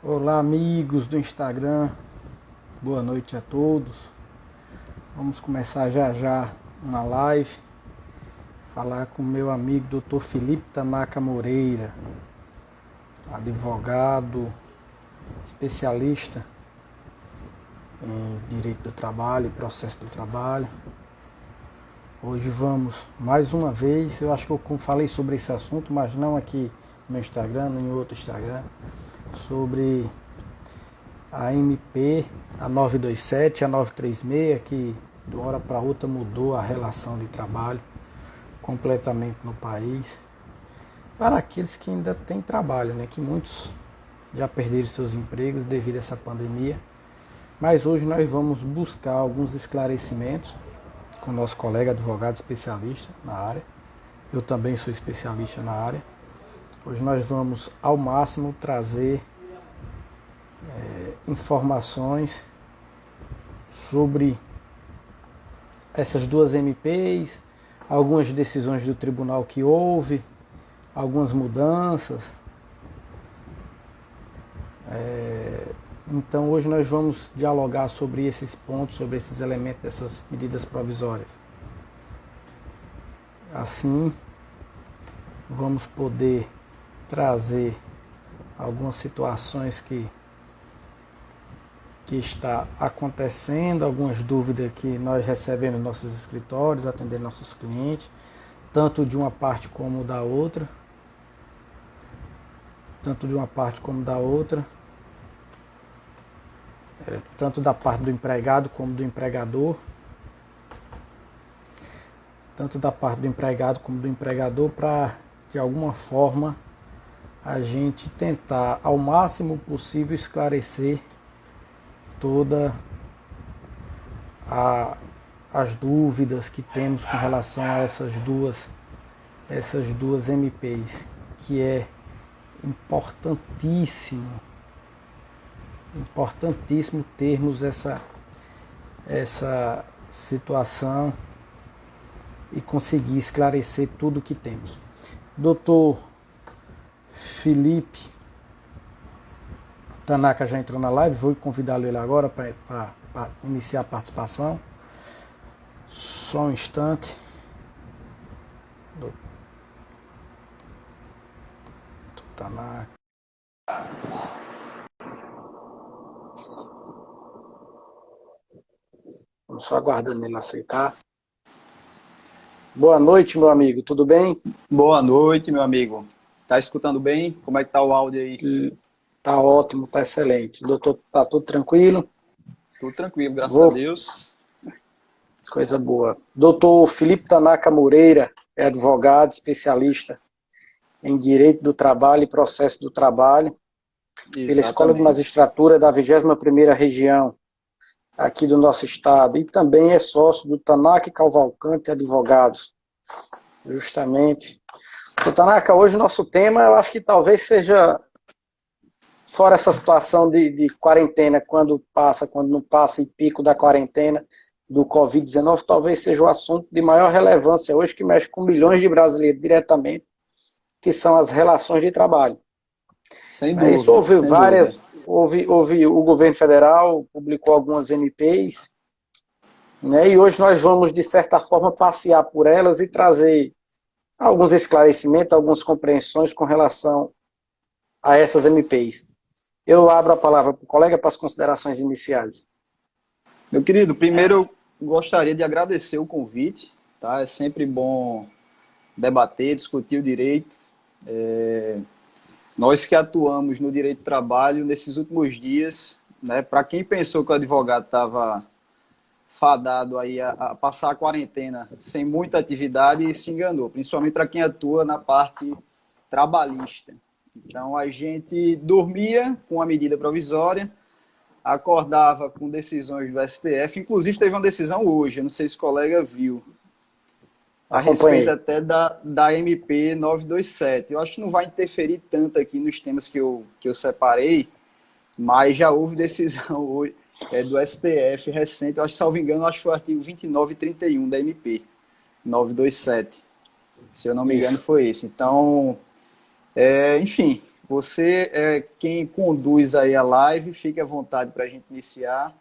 Olá, amigos do Instagram, boa noite a todos. Vamos começar já já uma live, falar com meu amigo Dr. Felipe Tanaka Moreira, advogado, especialista em direito do trabalho e processo do trabalho. Hoje vamos, mais uma vez, eu acho que eu falei sobre esse assunto, mas não aqui no meu Instagram, nem em outro Instagram, sobre a MP, a 927, a 936, que de uma hora para outra mudou a relação de trabalho completamente no país. Para aqueles que ainda têm trabalho, né? Que muitos já perderam seus empregos devido a essa pandemia. Mas hoje nós vamos buscar alguns esclarecimentos com o nosso colega advogado especialista na área. Eu também sou especialista na área. Hoje nós vamos ao máximo trazer informações sobre essas duas MPs, algumas decisões do tribunal que houve, algumas mudanças. Então hoje nós vamos dialogar sobre esses pontos, sobre esses elementos dessas medidas provisórias. Assim, vamos poder trazer algumas situações que está acontecendo, algumas dúvidas que nós recebemos nos nossos escritórios, atendendo nossos clientes, tanto de uma parte como da outra, tanto da parte do empregado como do empregador, para de alguma forma a gente tentar ao máximo possível esclarecer toda as dúvidas que temos com relação a essas duas MPs, que é importantíssimo termos essa situação e conseguir esclarecer tudo o que temos. Doutor Felipe Tanaka já entrou na live, vou convidá-lo ele agora para iniciar a participação. Só um instante. Doutor Tanaka. Vamos só aguardando ele aceitar. Boa noite, meu amigo, tudo bem? Boa noite, meu amigo. Tá escutando bem? Como é que tá o áudio aí? Tá ótimo, tá excelente. Doutor, tá tudo tranquilo? Tudo tranquilo, graças a Deus. Coisa boa. Doutor Felipe Tanaka Moreira é advogado, especialista em Direito do Trabalho e Processo do Trabalho, pela Escola de Exatamente. Magistratura da 21ª Região, aqui do nosso estado, e também é sócio do Tanaka Cavalcante Advogados, justamente. Doutor Tanaka, hoje o nosso tema, eu acho que talvez seja, fora essa situação de quarentena, quando não passa, e pico da quarentena, do Covid-19, talvez seja o assunto de maior relevância hoje, que mexe com milhões de brasileiros diretamente, que são as relações de trabalho. Sem Isso dúvida, houve sem dúvida. houve o governo federal publicou algumas MPs, né, e hoje nós vamos, de certa forma, passear por elas e trazer alguns esclarecimentos, algumas compreensões com relação a essas MPs. Eu abro a palavra para o colega para as considerações iniciais. Meu querido, primeiro eu gostaria de agradecer o convite, tá? É sempre bom debater, discutir o direito. Nós que atuamos no direito do trabalho nesses últimos dias, né? Para quem pensou que o advogado estava fadado aí a passar a quarentena sem muita atividade, se enganou, principalmente para quem atua na parte trabalhista. Então a gente dormia com a medida provisória, acordava com decisões do STF, inclusive teve uma decisão hoje, eu não sei se o colega viu, a respeito Acompanhei. até da MP 927. Eu acho que não vai interferir tanto aqui nos temas que eu separei, mas já houve decisão hoje do STF recente, eu acho, salvo engano, acho que foi o artigo 29 e 31 da MP 927. Se eu não me engano, Isso. foi esse. Então, enfim, Você é quem conduz aí a live, fique à vontade para a gente iniciar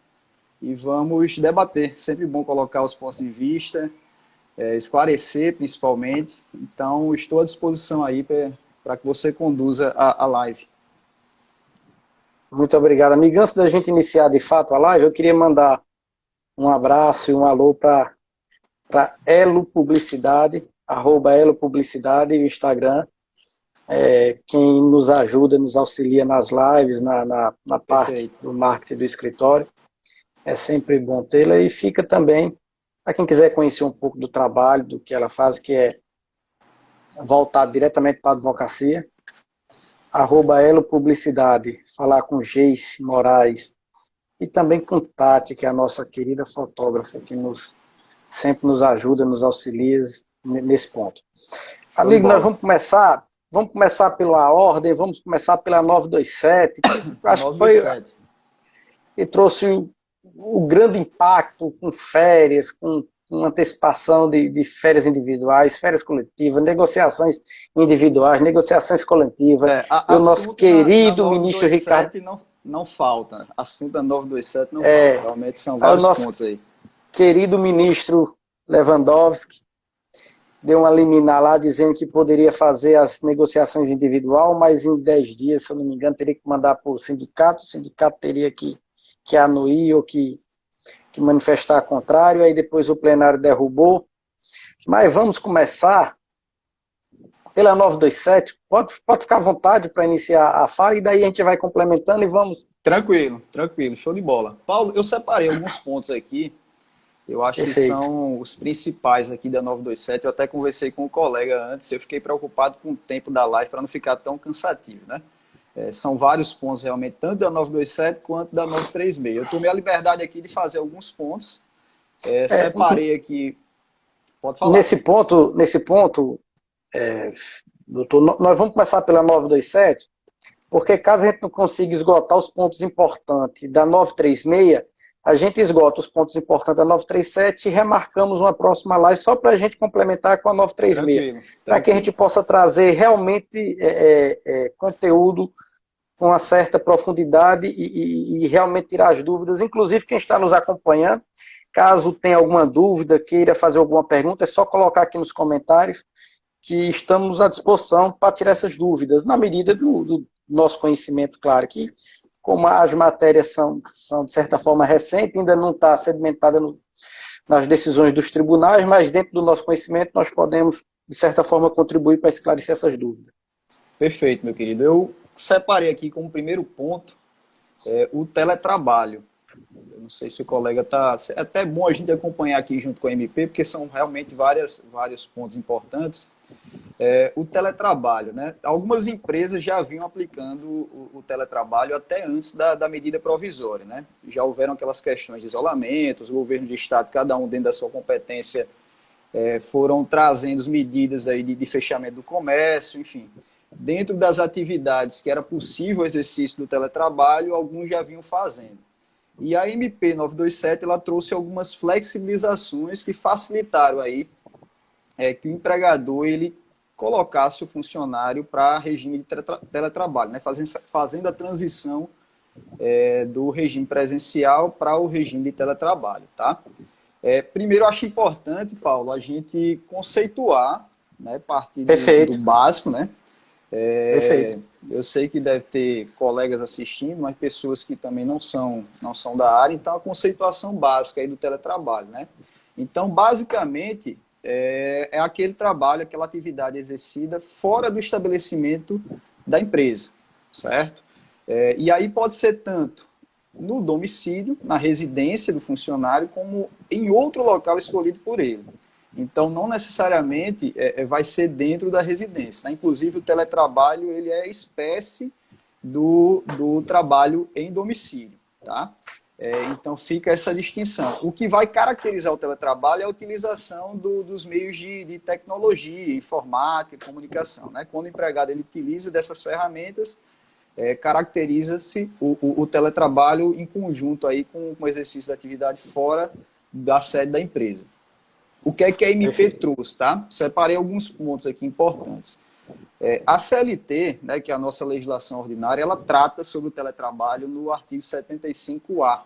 e vamos debater. Sempre bom colocar os pontos de vista, esclarecer principalmente. Então, estou à disposição aí para que você conduza a live. Muito obrigado, amigo. Antes da gente iniciar de fato a live, eu queria mandar um abraço e um alô para Elo Publicidade, @Elo Publicidade, o Instagram. Quem nos ajuda, nos auxilia nas lives, na parte do marketing do escritório. É sempre bom tê-la. E fica também, para quem quiser conhecer um pouco do trabalho, do que ela faz, que é voltado diretamente para a advocacia, @Elo Publicidade, falar com Geice Moraes e também com Tati, que é a nossa querida fotógrafa, que sempre nos ajuda, nos auxilia nesse ponto. Amigo, nós vamos começar pela ordem, vamos começar pela 927, que acho que foi que trouxe o grande impacto com férias, com antecipação de férias individuais, férias coletivas, negociações individuais, negociações coletivas. O nosso querido ministro Ricardo... Não falta, assunto da 927 não falta, realmente são vários pontos aí. Querido ministro Lewandowski deu uma liminar lá dizendo que poderia fazer as negociações individual, mas em 10 dias, se eu não me engano, teria que mandar para o sindicato teria que anuir ou que manifestar contrário, aí depois o plenário derrubou. Mas vamos começar pela 927, pode ficar à vontade para iniciar a fala, e daí a gente vai complementando e vamos... Tranquilo, show de bola. Paulo, eu separei alguns pontos aqui, eu acho Perfeito. Que são os principais aqui da 927, eu até conversei com o colega antes, eu fiquei preocupado com o tempo da live para não ficar tão cansativo, né? São vários pontos realmente, tanto da 927 quanto da 936. Eu tomei a liberdade aqui de fazer alguns pontos, separei aqui... Pode falar. Nesse ponto, doutor, nós vamos começar pela 927, porque caso a gente não consiga esgotar os pontos importantes da 936, a gente esgota os pontos importantes da 937 e remarcamos uma próxima live só para a gente complementar com a 936. Para que a gente possa trazer realmente conteúdo com uma certa profundidade e realmente tirar as dúvidas. Inclusive, quem está nos acompanhando, caso tenha alguma dúvida, queira fazer alguma pergunta, é só colocar aqui nos comentários que estamos à disposição para tirar essas dúvidas, na medida do nosso conhecimento, claro, que como as matérias são de certa forma recentes, ainda não está sedimentada nas decisões dos tribunais, mas dentro do nosso conhecimento nós podemos, de certa forma, contribuir para esclarecer essas dúvidas. Perfeito, meu querido. Eu separei aqui como primeiro ponto o teletrabalho. Eu não sei se o colega está... É até bom a gente acompanhar aqui junto com a MP, porque são realmente vários pontos importantes. O teletrabalho, né? Algumas empresas já vinham aplicando o teletrabalho até antes da medida provisória, né? Já houveram aquelas questões de isolamento, os governos de estado, cada um dentro da sua competência, foram trazendo as medidas aí de fechamento do comércio, enfim. Dentro das atividades que era possível o exercício do teletrabalho, alguns já vinham fazendo. E a MP 927 ela trouxe algumas flexibilizações que facilitaram aí que o empregador ele colocasse o funcionário para regime de teletrabalho, né? Fazendo a transição do regime presencial para o regime de teletrabalho. Tá? Primeiro, eu acho importante, Paulo, a gente conceituar, né, partir do básico, né? Perfeito. Eu sei que deve ter colegas assistindo, mas pessoas que também não são da área, então a conceituação básica aí do teletrabalho, né? Então, basicamente, é aquele trabalho, aquela atividade exercida fora do estabelecimento da empresa, certo? E aí pode ser tanto no domicílio, na residência do funcionário, como em outro local escolhido por ele. Então, não necessariamente vai ser dentro da residência. Né? Inclusive, o teletrabalho ele é espécie do trabalho em domicílio. Tá? Então, fica essa distinção. O que vai caracterizar o teletrabalho é a utilização dos meios de tecnologia, informática e comunicação. Né? Quando o empregado ele utiliza dessas ferramentas, caracteriza-se o teletrabalho em conjunto aí com o exercício da atividade fora da sede da empresa. O que é que a MP trouxe, tá? Separei alguns pontos aqui importantes. A CLT, né, que é a nossa legislação ordinária, ela trata sobre o teletrabalho no artigo 75A.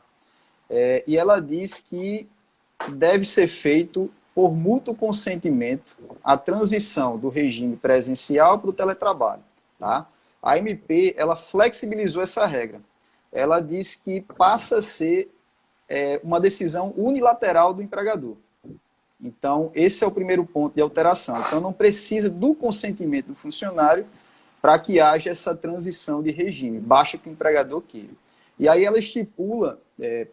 E ela diz que deve ser feito por mútuo consentimento a transição do regime presencial para o teletrabalho. Tá? A MP ela flexibilizou essa regra. Ela diz que passa a ser uma decisão unilateral do empregador. Então, esse é o primeiro ponto de alteração. Então, não precisa do consentimento do funcionário para que haja essa transição de regime. Basta que o empregador queira. E aí ela estipula,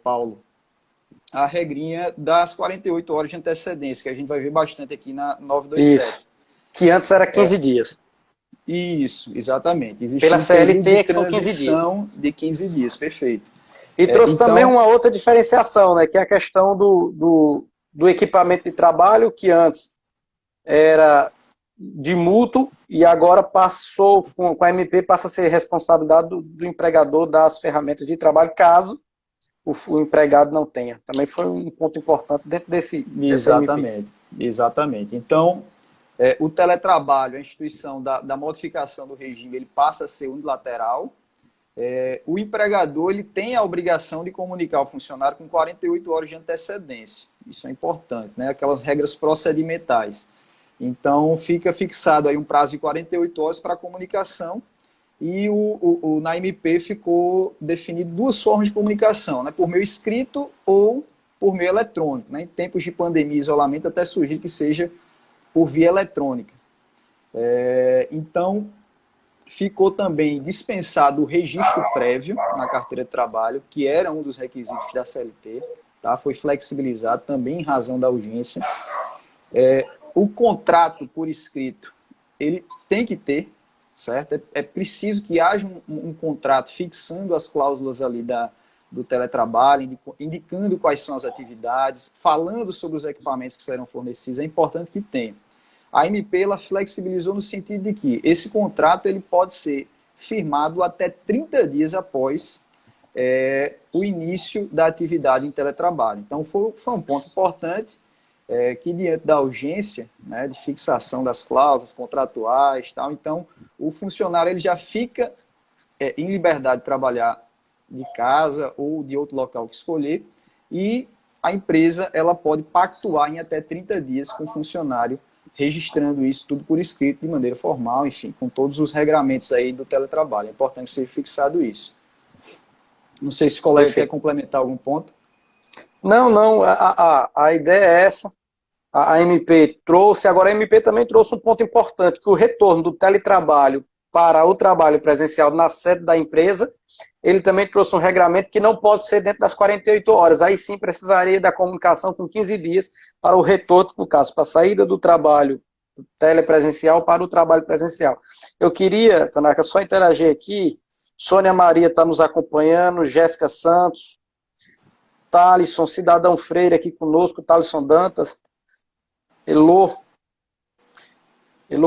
Paulo, a regrinha das 48 horas de antecedência, que a gente vai ver bastante aqui na 927. Isso, que antes era 15 dias. Isso, exatamente. Existe Pela um período CLT, de que são 15 dias. transição de 15 dias, perfeito. E trouxe também uma outra diferenciação, né, que é a questão do equipamento de trabalho, que antes era de mútuo e agora passou, com a MP, passa a ser responsabilidade do empregador das ferramentas de trabalho, caso o empregado não tenha. Também foi um ponto importante dentro desse Exatamente, exatamente. Então, o teletrabalho, a instituição da modificação do regime, ele passa a ser unilateral. O empregador ele tem a obrigação de comunicar ao funcionário com 48 horas de antecedência. Isso é importante, né? Aquelas regras procedimentais. Então, fica fixado aí um prazo de 48 horas para a comunicação e na MP ficou definido duas formas de comunicação, né? Por meio escrito ou por meio eletrônico. Né? Em tempos de pandemia e isolamento, até sugiro que seja por via eletrônica. Então, ficou também dispensado o registro prévio na carteira de trabalho, que era um dos requisitos da CLT, tá? Foi flexibilizado também em razão da urgência. O contrato por escrito, ele tem que ter, certo? É preciso que haja um contrato fixando as cláusulas ali do teletrabalho, indicando quais são as atividades, falando sobre os equipamentos que serão fornecidos, é importante que tenha. A MP ela flexibilizou no sentido de que esse contrato ele pode ser firmado até 30 dias após o início da atividade em teletrabalho. Então, foi um ponto importante que, diante da urgência, né, de fixação das cláusulas contratuais, tal, então, o funcionário ele já fica em liberdade de trabalhar de casa ou de outro local que escolher, e a empresa ela pode pactuar em até 30 dias com o funcionário, registrando isso tudo por escrito, de maneira formal, enfim, com todos os regramentos aí do teletrabalho. É importante ser fixado isso. Não sei se o colega quer complementar algum ponto. Não, a ideia é essa. A MP trouxe, agora a MP também trouxe um ponto importante, que o retorno do teletrabalho para o trabalho presencial na sede da empresa, ele também trouxe um regramento que não pode ser dentro das 48 horas. Aí sim precisaria da comunicação com 15 dias para o retorno, no caso, para a saída do trabalho telepresencial para o trabalho presencial. Eu queria, Tanaka, só interagir aqui. Sônia Maria está nos acompanhando, Jéssica Santos, Thalisson, Cidadão Freire aqui conosco, Thalisson Dantas, Elô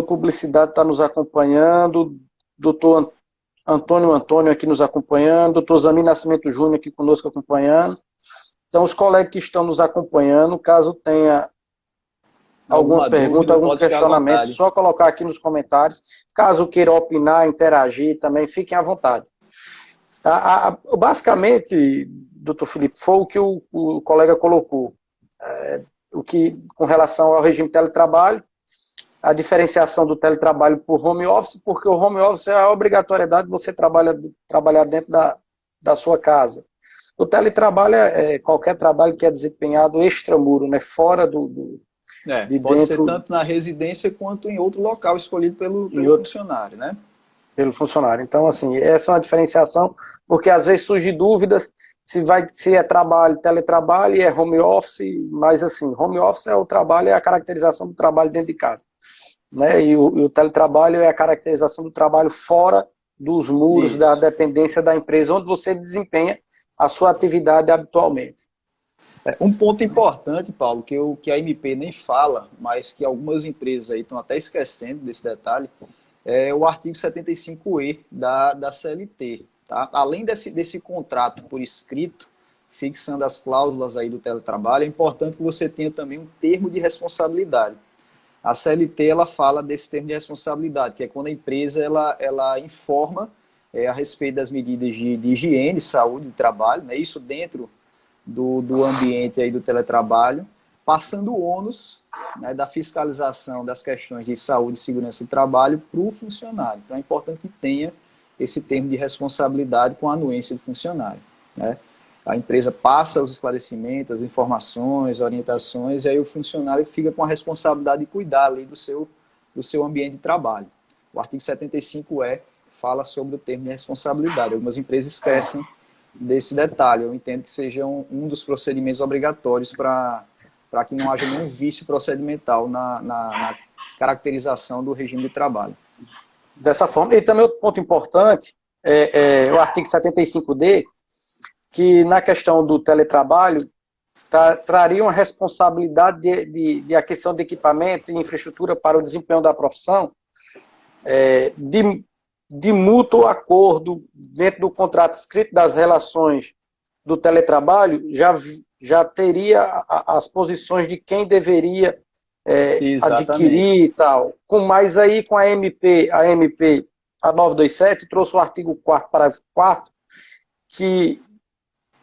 Publicidade está nos acompanhando, doutor Antônio aqui nos acompanhando, doutor Zami Nascimento Júnior aqui conosco acompanhando. Então, os colegas que estão nos acompanhando, caso tenha alguma pergunta, algum questionamento, só colocar aqui nos comentários. Caso queira opinar, interagir também, fiquem à vontade. Basicamente, doutor Felipe, foi o que o colega colocou. Com relação ao regime de teletrabalho, a diferenciação do teletrabalho por home office, porque o home office é a obrigatoriedade de você trabalhar dentro da sua casa. O teletrabalho é qualquer trabalho que é desempenhado extramuro, né, fora de pode dentro, ser tanto na residência quanto em outro local escolhido pelo funcionário, né? Pelo funcionário. Então, assim, essa é uma diferenciação, porque às vezes surgem dúvidas se é trabalho, teletrabalho e é home office, mas assim, home office é o trabalho, é a caracterização do trabalho dentro de casa. Né? E o teletrabalho é a caracterização do trabalho fora dos muros Isso. da dependência da empresa, onde você desempenha a sua atividade habitualmente. Um ponto importante, Paulo, que a MP nem fala, mas que algumas empresas aí estão até esquecendo desse detalhe, é o artigo 75E da CLT. Tá? Além desse contrato por escrito, fixando as cláusulas aí do teletrabalho, é importante que você tenha também um termo de responsabilidade. A CLT ela fala desse termo de responsabilidade, que é quando a empresa ela informa a respeito das medidas de higiene, saúde e trabalho, né? Isso dentro do ambiente aí do teletrabalho, passando o ônus, né, da fiscalização das questões de saúde e segurança do trabalho para o funcionário. Então é importante que tenha esse termo de responsabilidade com a anuência do funcionário, né? A empresa passa os esclarecimentos, as informações, orientações, e aí o funcionário fica com a responsabilidade de cuidar ali do seu ambiente de trabalho. O artigo 75E fala sobre o termo de responsabilidade. Algumas empresas esquecem desse detalhe. Eu entendo que seja um dos procedimentos obrigatórios para que não haja nenhum vício procedimental na caracterização do regime de trabalho. Dessa forma. E também outro ponto importante é o artigo 75D, que na questão do teletrabalho traria uma responsabilidade de aquisição de equipamento e infraestrutura para o desempenho da profissão, de mútuo acordo dentro do contrato escrito das relações do teletrabalho, já teria as posições de quem deveria adquirir e tal. Mas aí com a MP, a 927, trouxe o artigo 4º, parágrafo 4º, que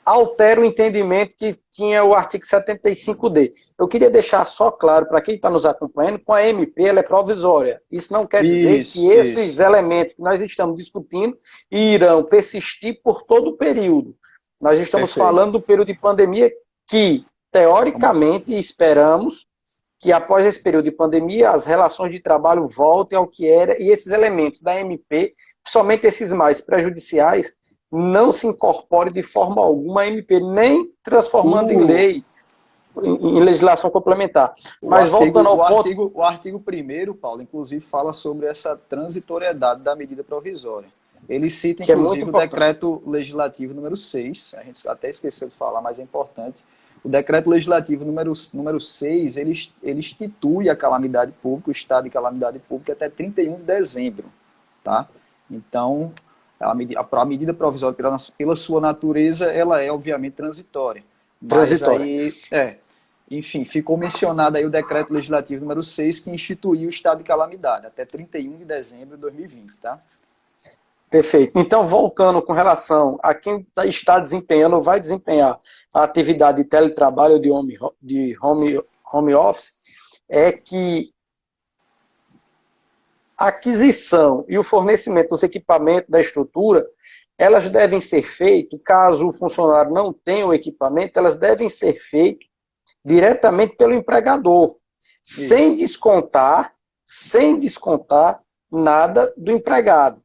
altera o entendimento que tinha o artigo 75D. Eu queria deixar só claro para quem está nos acompanhando, com a MP ela é provisória. Isso não quer dizer que esses elementos que nós estamos discutindo irão persistir por todo o período. Nós estamos falando do período de pandemia que, teoricamente, esperamos que após esse período de pandemia as relações de trabalho voltem ao que era, e esses elementos da MP, principalmente esses mais prejudiciais, não se incorpore de forma alguma a MP, nem transformando em lei, em legislação complementar. Mas voltando ao ponto... O artigo 1º, Paulo, inclusive fala sobre essa transitoriedade da medida provisória. Ele cita, inclusive, o decreto legislativo número 6, a gente até esqueceu de falar, mas é importante. O decreto legislativo número 6, ele institui a calamidade pública, o estado de calamidade pública até 31 de dezembro. Tá? Então... A medida provisória, pela sua natureza, ela é, obviamente, transitória. Mas aí, enfim, ficou mencionado aí o decreto legislativo número 6, que instituiu o estado de calamidade, até 31 de dezembro de 2020, tá? Perfeito. Então, voltando com relação a quem está desempenhando ou vai desempenhar a atividade de teletrabalho ou de home office, é que a aquisição e o fornecimento dos equipamentos da estrutura, elas devem ser feitas, caso o funcionário não tenha o equipamento, elas devem ser feitas diretamente pelo empregador, sem descontar nada do empregado.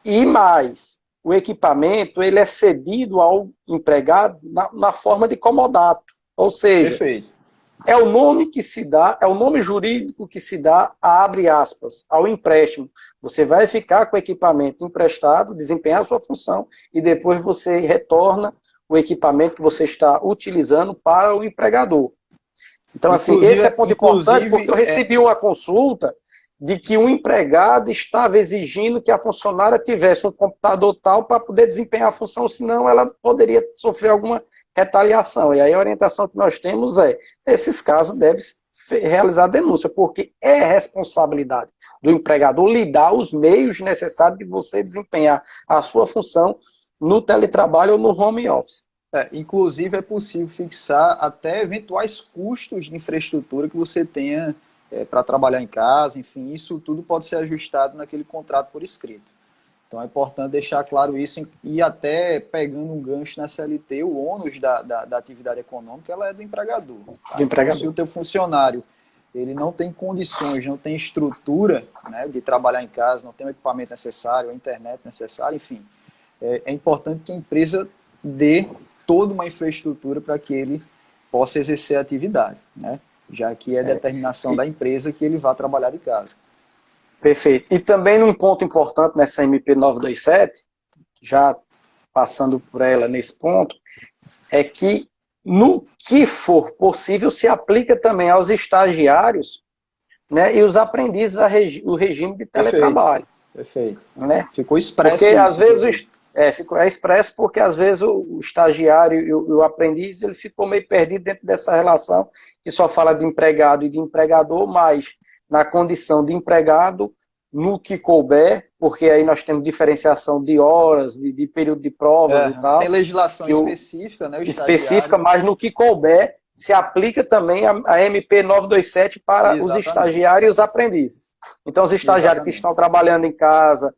E mais, o equipamento ele é cedido ao empregado na forma de comodato, ou seja, perfeito. É o nome que se dá, é o nome jurídico que se dá, abre aspas, ao empréstimo. Você vai ficar com o equipamento emprestado, desempenhar a sua função, e depois você retorna o equipamento que você está utilizando para o empregador. Então, assim, esse é ponto importante, porque eu recebi uma consulta de que um empregado estava exigindo que a funcionária tivesse um computador tal para poder desempenhar a função, senão ela poderia sofrer alguma retaliação. E aí a orientação que nós temos nesses casos deve realizar a denúncia, porque é responsabilidade do empregador lhe dar os meios necessários de você desempenhar a sua função no teletrabalho ou no home office. Inclusive é possível fixar até eventuais custos de infraestrutura que você tenha para trabalhar em casa, enfim, isso tudo pode ser ajustado naquele contrato por escrito. Então é importante deixar claro isso, e até pegando um gancho na CLT, o ônus da atividade econômica ela é do empregador. Tá? Então, se o teu funcionário ele não tem condições, não tem estrutura, né, de trabalhar em casa, não tem o equipamento necessário, a internet necessária, enfim, é importante que a empresa dê toda uma infraestrutura para que ele possa exercer a atividade, né, já que é determinação da empresa que ele vá trabalhar de casa. Perfeito. E também num ponto importante nessa MP 927, já passando por ela nesse ponto, é que no que for possível se aplica também aos estagiários, né, e os aprendizes o regime de teletrabalho. Perfeito. Né? Ficou expresso. Porque às vezes É expresso porque às vezes o estagiário e o aprendiz ele ficou meio perdido dentro dessa relação que só fala de empregado e de empregador, mas na condição de empregado, no que couber, porque aí nós temos diferenciação de horas, de período de provas e tal. Tem legislação específica, né? O específica, mas no que couber, se aplica também a MP 927 para os estagiários e os aprendizes. Então, os estagiários que estão trabalhando em casa,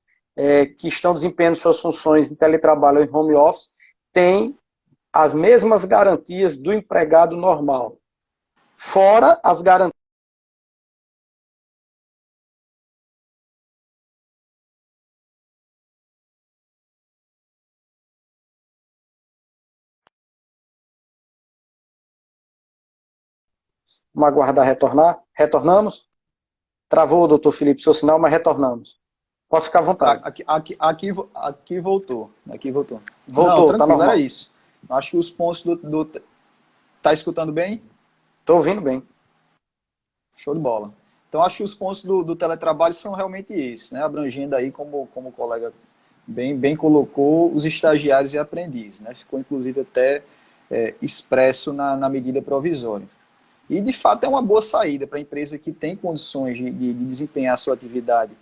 que estão desempenhando suas funções em teletrabalho ou em home office, têm as mesmas garantias do empregado normal. Fora as garantias. Vamos aguardar retornar. Retornamos? Travou, doutor Felipe, seu sinal, mas retornamos. Pode ficar à vontade. Aqui voltou. Aqui voltou. Voltou, não, tá normal. Era isso. Acho que os pontos Tá escutando bem? Estou ouvindo bem. Show de bola. Então, acho que os pontos do teletrabalho são realmente esses, né? Abrangendo aí, como o colega bem colocou, os estagiários e aprendizes, né? Ficou, inclusive, até expresso na medida provisória. E, de fato, é uma boa saída para a empresa que tem condições de desempenhar a sua atividade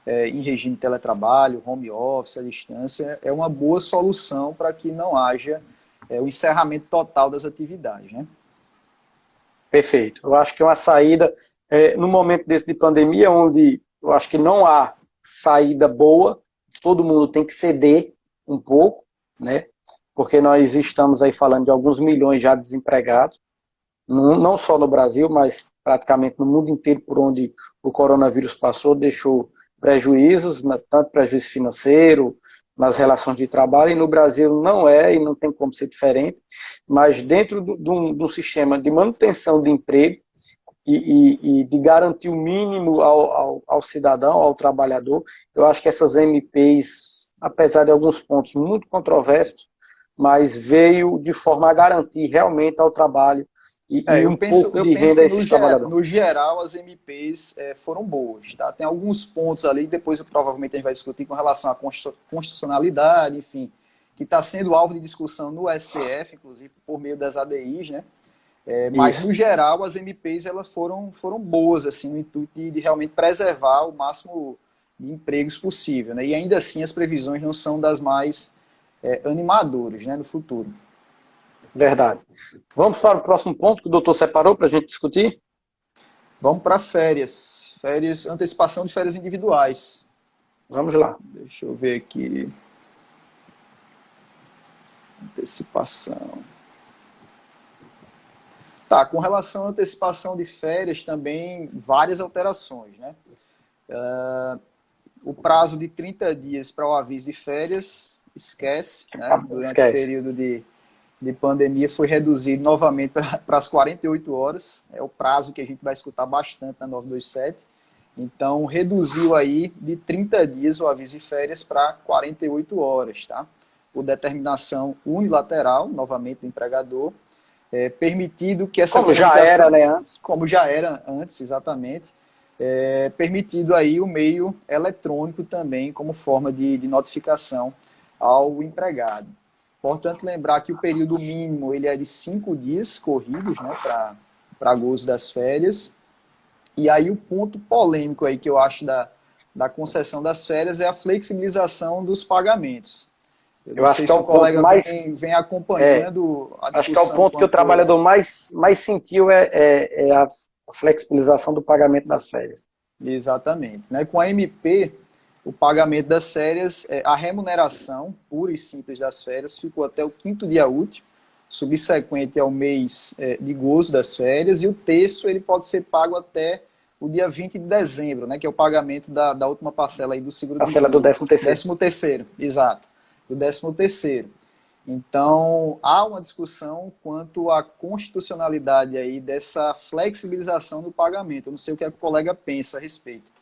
em regime de teletrabalho, home office, à distância. É uma boa solução para que não haja o encerramento total das atividades, né? Perfeito. Eu acho que é uma saída, no momento desse de pandemia, onde eu acho que não há saída boa, todo mundo tem que ceder um pouco, né? Porque nós estamos aí falando de alguns milhões já desempregados, não só no Brasil, mas praticamente no mundo inteiro por onde o coronavírus passou, deixou prejuízos, tanto prejuízo financeiro, nas relações de trabalho, e no Brasil não é, e não tem como ser diferente, mas dentro de um sistema de manutenção de emprego e de garantir o mínimo ao cidadão, ao trabalhador, eu acho que essas MPs, apesar de alguns pontos muito controversos, mas veio de forma a garantir realmente ao trabalho eu penso de renda a esses trabalhadores. No geral, as MPs foram boas. Tá? Tem alguns pontos ali, depois provavelmente a gente vai discutir com relação à constitucionalidade, enfim, que está sendo alvo de discussão no STF, inclusive por meio das ADIs, né? Mas, no geral, as MPs elas foram boas, assim, no intuito de realmente preservar o máximo de empregos possível. Né? E ainda assim, as previsões não são das mais animadoras, né, no futuro. Verdade. Vamos para o próximo ponto que o doutor separou para a gente discutir? Vamos para férias. Antecipação de férias individuais. Vamos lá. Deixa eu ver aqui. Antecipação. Tá, com relação à antecipação de férias, também várias alterações, né? O prazo de 30 dias para o aviso de férias, esquece, né? Durante o período de pandemia foi reduzido novamente para as 48 horas, é o prazo que a gente vai escutar bastante na 927, então reduziu aí de 30 dias o aviso de férias para 48 horas, tá? Por determinação unilateral, novamente do empregador, permitido que essa como já era, né, antes? Como já era antes, exatamente, permitido aí o meio eletrônico também como forma de notificação ao empregado. Importante lembrar que o período mínimo ele é de 5 dias corridos, né, para gozo das férias. E aí o ponto polêmico aí que eu acho da concessão das férias é a flexibilização dos pagamentos. Eu acho que é o colega vem acompanhando a discussão. Acho que é o ponto que o trabalhador mais sentiu é a flexibilização do pagamento das férias. Exatamente. Né? Com a MP, o pagamento das férias, a remuneração pura e simples das férias ficou até o 5º dia útil, subsequente ao mês de gozo das férias, e o terço ele pode ser pago até o dia 20 de dezembro, né, que é o pagamento da última parcela aí do seguro. Parcela do 13º. 13º, exato, do 13º. Então, há uma discussão quanto à constitucionalidade aí dessa flexibilização do pagamento. Eu não sei o que o colega pensa a respeito.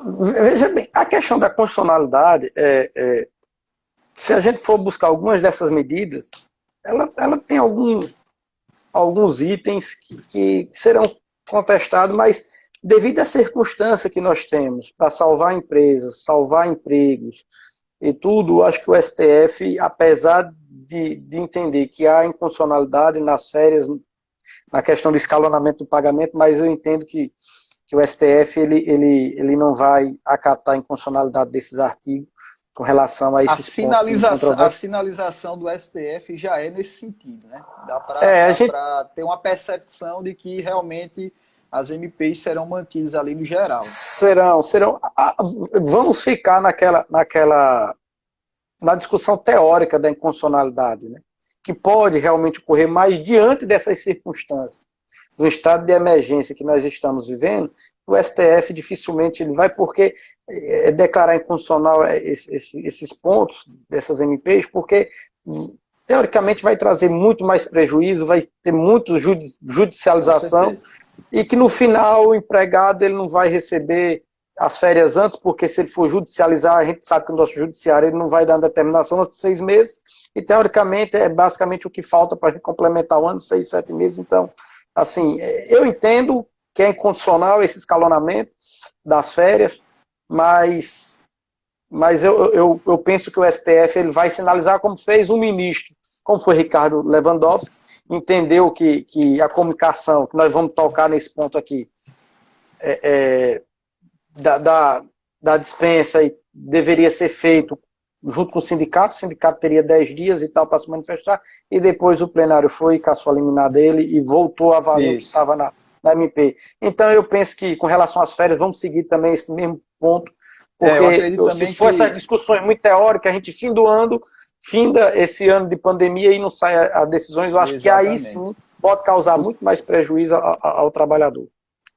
Veja bem, a questão da constitucionalidade, se a gente for buscar algumas dessas medidas, ela tem alguns itens que serão contestados, mas devido à circunstância que nós temos para salvar empresas, salvar empregos e tudo, acho que o STF, apesar de entender que há inconstitucionalidade nas férias, na questão do escalonamento do pagamento, mas eu entendo que o STF ele não vai acatar a inconstitucionalidade desses artigos com relação a esses pontos A sinalização do STF já é nesse sentido, né? Dá para ter uma percepção de que realmente as MPs serão mantidas ali no geral. Serão. Vamos ficar na discussão teórica da inconstitucionalidade, né? Que pode realmente ocorrer, mas diante dessas circunstâncias, do estado de emergência que nós estamos vivendo, o STF dificilmente ele vai, porque declarar inconstitucional esses pontos dessas MPs, porque teoricamente vai trazer muito mais prejuízo, vai ter muito judicialização, e que no final o empregado ele não vai receber as férias antes, porque se ele for judicializar, a gente sabe que o nosso judiciário ele não vai dar uma determinação antes de 6 meses, e teoricamente é basicamente o que falta para complementar o ano, 6, 7 meses. Então, assim, eu entendo que é incondicional esse escalonamento das férias, mas eu penso que o STF ele vai sinalizar como fez o ministro, como foi Ricardo Lewandowski, entendeu que a comunicação, que nós vamos tocar nesse ponto aqui, da dispensa deveria ser feito junto com o sindicato teria 10 dias e tal para se manifestar, e depois o plenário foi, caçou a liminar dele e voltou a valer o que estava na MP. Então eu penso que com relação às férias, vamos seguir também esse mesmo ponto, porque se for essas discussões muito teóricas, a gente finda esse ano de pandemia e não sai a decisões, eu acho que aí sim pode causar muito mais prejuízo ao trabalhador.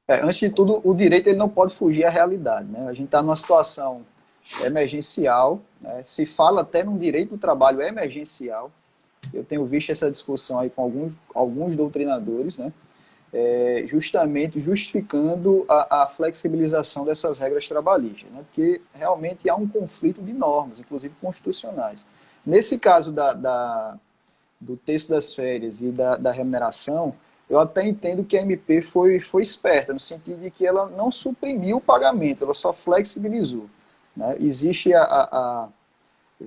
Antes de tudo, o direito ele não pode fugir à realidade, né? A gente está numa situação emergencial, né? Se fala até num direito do trabalho emergencial. Eu tenho visto essa discussão aí com alguns doutrinadores, né? Justamente justificando a flexibilização dessas regras trabalhistas, né? Porque realmente há um conflito de normas, inclusive constitucionais. Nesse caso do texto das férias e da remuneração, eu até entendo que a MP foi esperta, no sentido de que ela não suprimiu o pagamento, ela só flexibilizou, né? Existe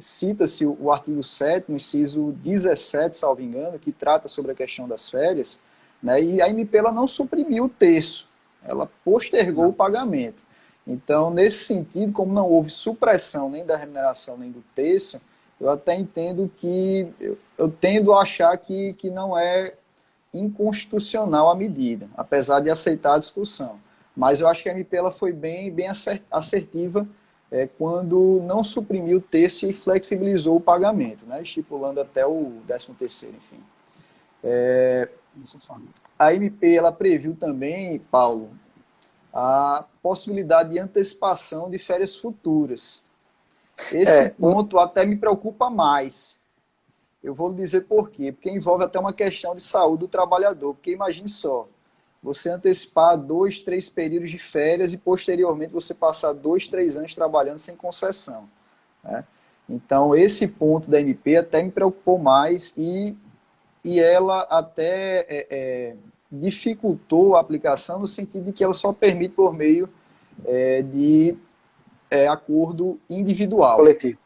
cita-se o artigo 7º, inciso 17, salvo engano, que trata sobre a questão das férias, né? E a MP ela não suprimiu o terço, ela postergou o pagamento. Então, nesse sentido, como não houve supressão nem da remuneração nem do terço, eu até entendo que, eu tendo a achar que não é inconstitucional a medida, apesar de aceitar a discussão. Mas eu acho que a MP ela foi bem assertiva quando não suprimiu o terço e flexibilizou o pagamento, né, estipulando até o 13º, enfim. A MP ela previu também, Paulo, a possibilidade de antecipação de férias futuras. Esse ponto até me preocupa mais. Eu vou lhe dizer por quê. Porque envolve até uma questão de saúde do trabalhador. Porque imagine só, você antecipar 2, 3 períodos de férias e posteriormente você passar 2, 3 anos trabalhando sem concessão, né? Então, esse ponto da MP até me preocupou mais e ela até dificultou a aplicação no sentido de que ela só permite por meio de acordo individual. Coletivo.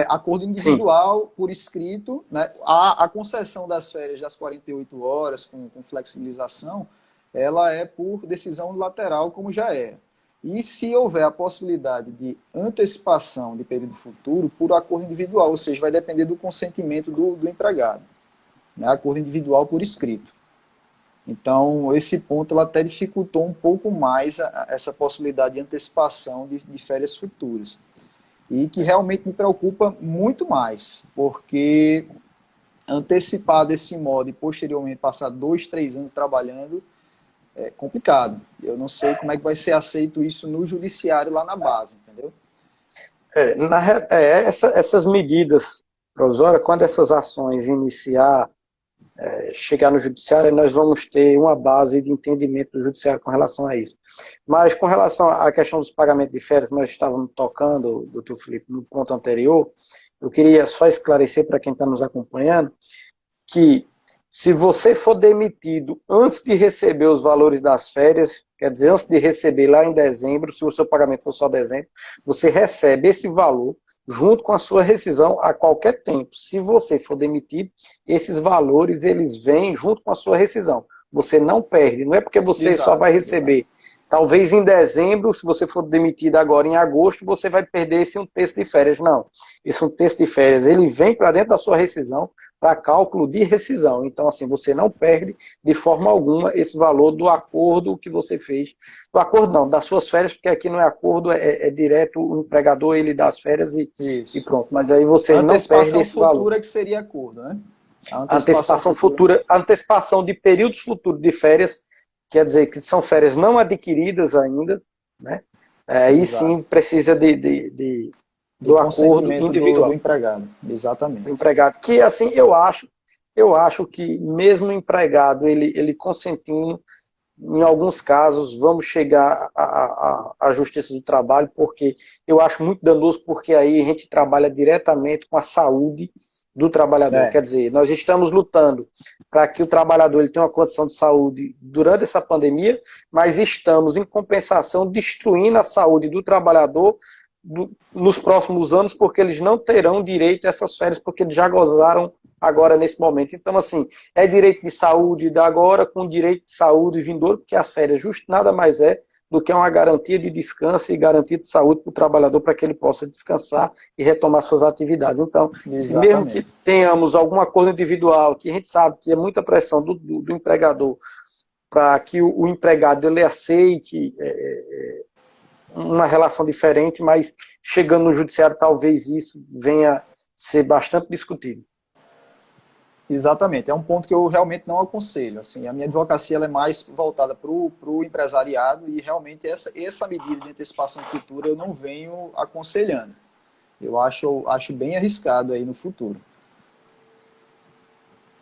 Acordo individual, sim, por escrito, né? A concessão das férias das 48 horas com flexibilização, ela é por decisão unilateral, como já era. E se houver a possibilidade de antecipação de período futuro por acordo individual, ou seja, vai depender do consentimento do empregado, né? Acordo individual por escrito. Então, esse ponto ela até dificultou um pouco mais essa possibilidade de antecipação de férias futuras. E que realmente me preocupa muito mais, porque antecipar desse modo e posteriormente passar 2, 3 anos trabalhando é complicado. Eu não sei como é que vai ser aceito isso no judiciário lá na base, entendeu? Essas medidas provisórias, quando essas ações chegar no judiciário, nós vamos ter uma base de entendimento do judiciário com relação a isso. Mas com relação à questão dos pagamentos de férias, nós estávamos tocando, doutor Felipe, no ponto anterior, eu queria só esclarecer para quem está nos acompanhando que Se você for demitido antes de receber os valores das férias, quer dizer, antes de receber lá em dezembro, se o seu pagamento for só dezembro, você recebe esse valor junto com a sua rescisão a qualquer tempo. Se você for demitido, esses valores eles vêm junto com a sua rescisão. Você não perde, não é porque você só vai receber. Talvez em dezembro, se você for demitido agora em agosto, você vai perder esse 1/3 de férias. Não. Esse 1/3 de férias, ele vem para dentro da sua rescisão para cálculo de rescisão. Então, assim, você não perde de forma alguma esse valor do acordo que você fez. Do acordo não, das suas férias, porque aqui não é acordo, é direto, o empregador ele dá as férias e pronto. Mas aí você não perde esse valor. Antecipação futura que seria acordo, né? A antecipação futura, a antecipação de períodos futuros de férias, quer dizer que são férias não adquiridas ainda, né? Aí sim precisa do acordo individual. Do empregado, exatamente. Do empregado, que assim, eu acho que mesmo o empregado, ele consentindo, em alguns casos, vamos chegar à Justiça do Trabalho, porque eu acho muito danoso, porque aí a gente trabalha diretamente com a saúde do trabalhador. Quer dizer, nós estamos lutando para que o trabalhador ele tenha uma condição de saúde durante essa pandemia, mas estamos, em compensação, destruindo a saúde do trabalhador nos próximos anos, porque eles não terão direito a essas férias, porque eles já gozaram agora nesse momento. Então, assim, é direito de saúde da agora com direito de saúde vindouro, porque as férias justo nada mais é do que uma garantia de descanso e garantia de saúde para o trabalhador, para que ele possa descansar e retomar suas atividades. Então, se mesmo que tenhamos algum acordo individual, que a gente sabe que é muita pressão do empregador para que o empregado ele aceite uma relação diferente, mas chegando no judiciário talvez isso venha ser bastante discutido. Exatamente, é um ponto que eu realmente não aconselho. Assim, a minha advocacia ela é mais voltada para o empresariado e realmente essa medida de antecipação futura eu não venho aconselhando. Eu acho bem arriscado aí no futuro.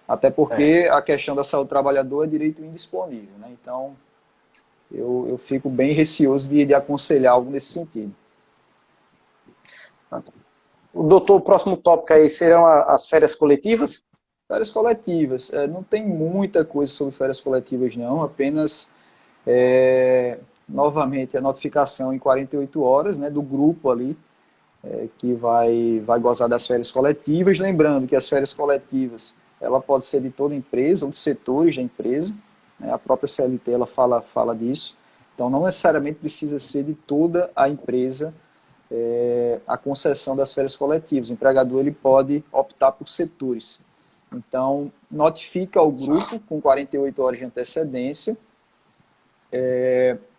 Até porque a questão da saúde do trabalhador é direito indisponível, né? Então, eu fico bem receoso de aconselhar algo nesse sentido. Doutor, o próximo tópico aí serão as férias coletivas? Férias coletivas, não tem muita coisa sobre férias coletivas não, apenas, novamente, a notificação em 48 horas, né, do grupo ali, que vai gozar das férias coletivas, lembrando que as férias coletivas, ela pode ser de toda a empresa ou de setores da empresa, né, a própria CLT ela fala disso, então não necessariamente precisa ser de toda a empresa a concessão das férias coletivas, o empregador ele pode optar por setores. Então, notifica ao grupo com 48 horas de antecedência.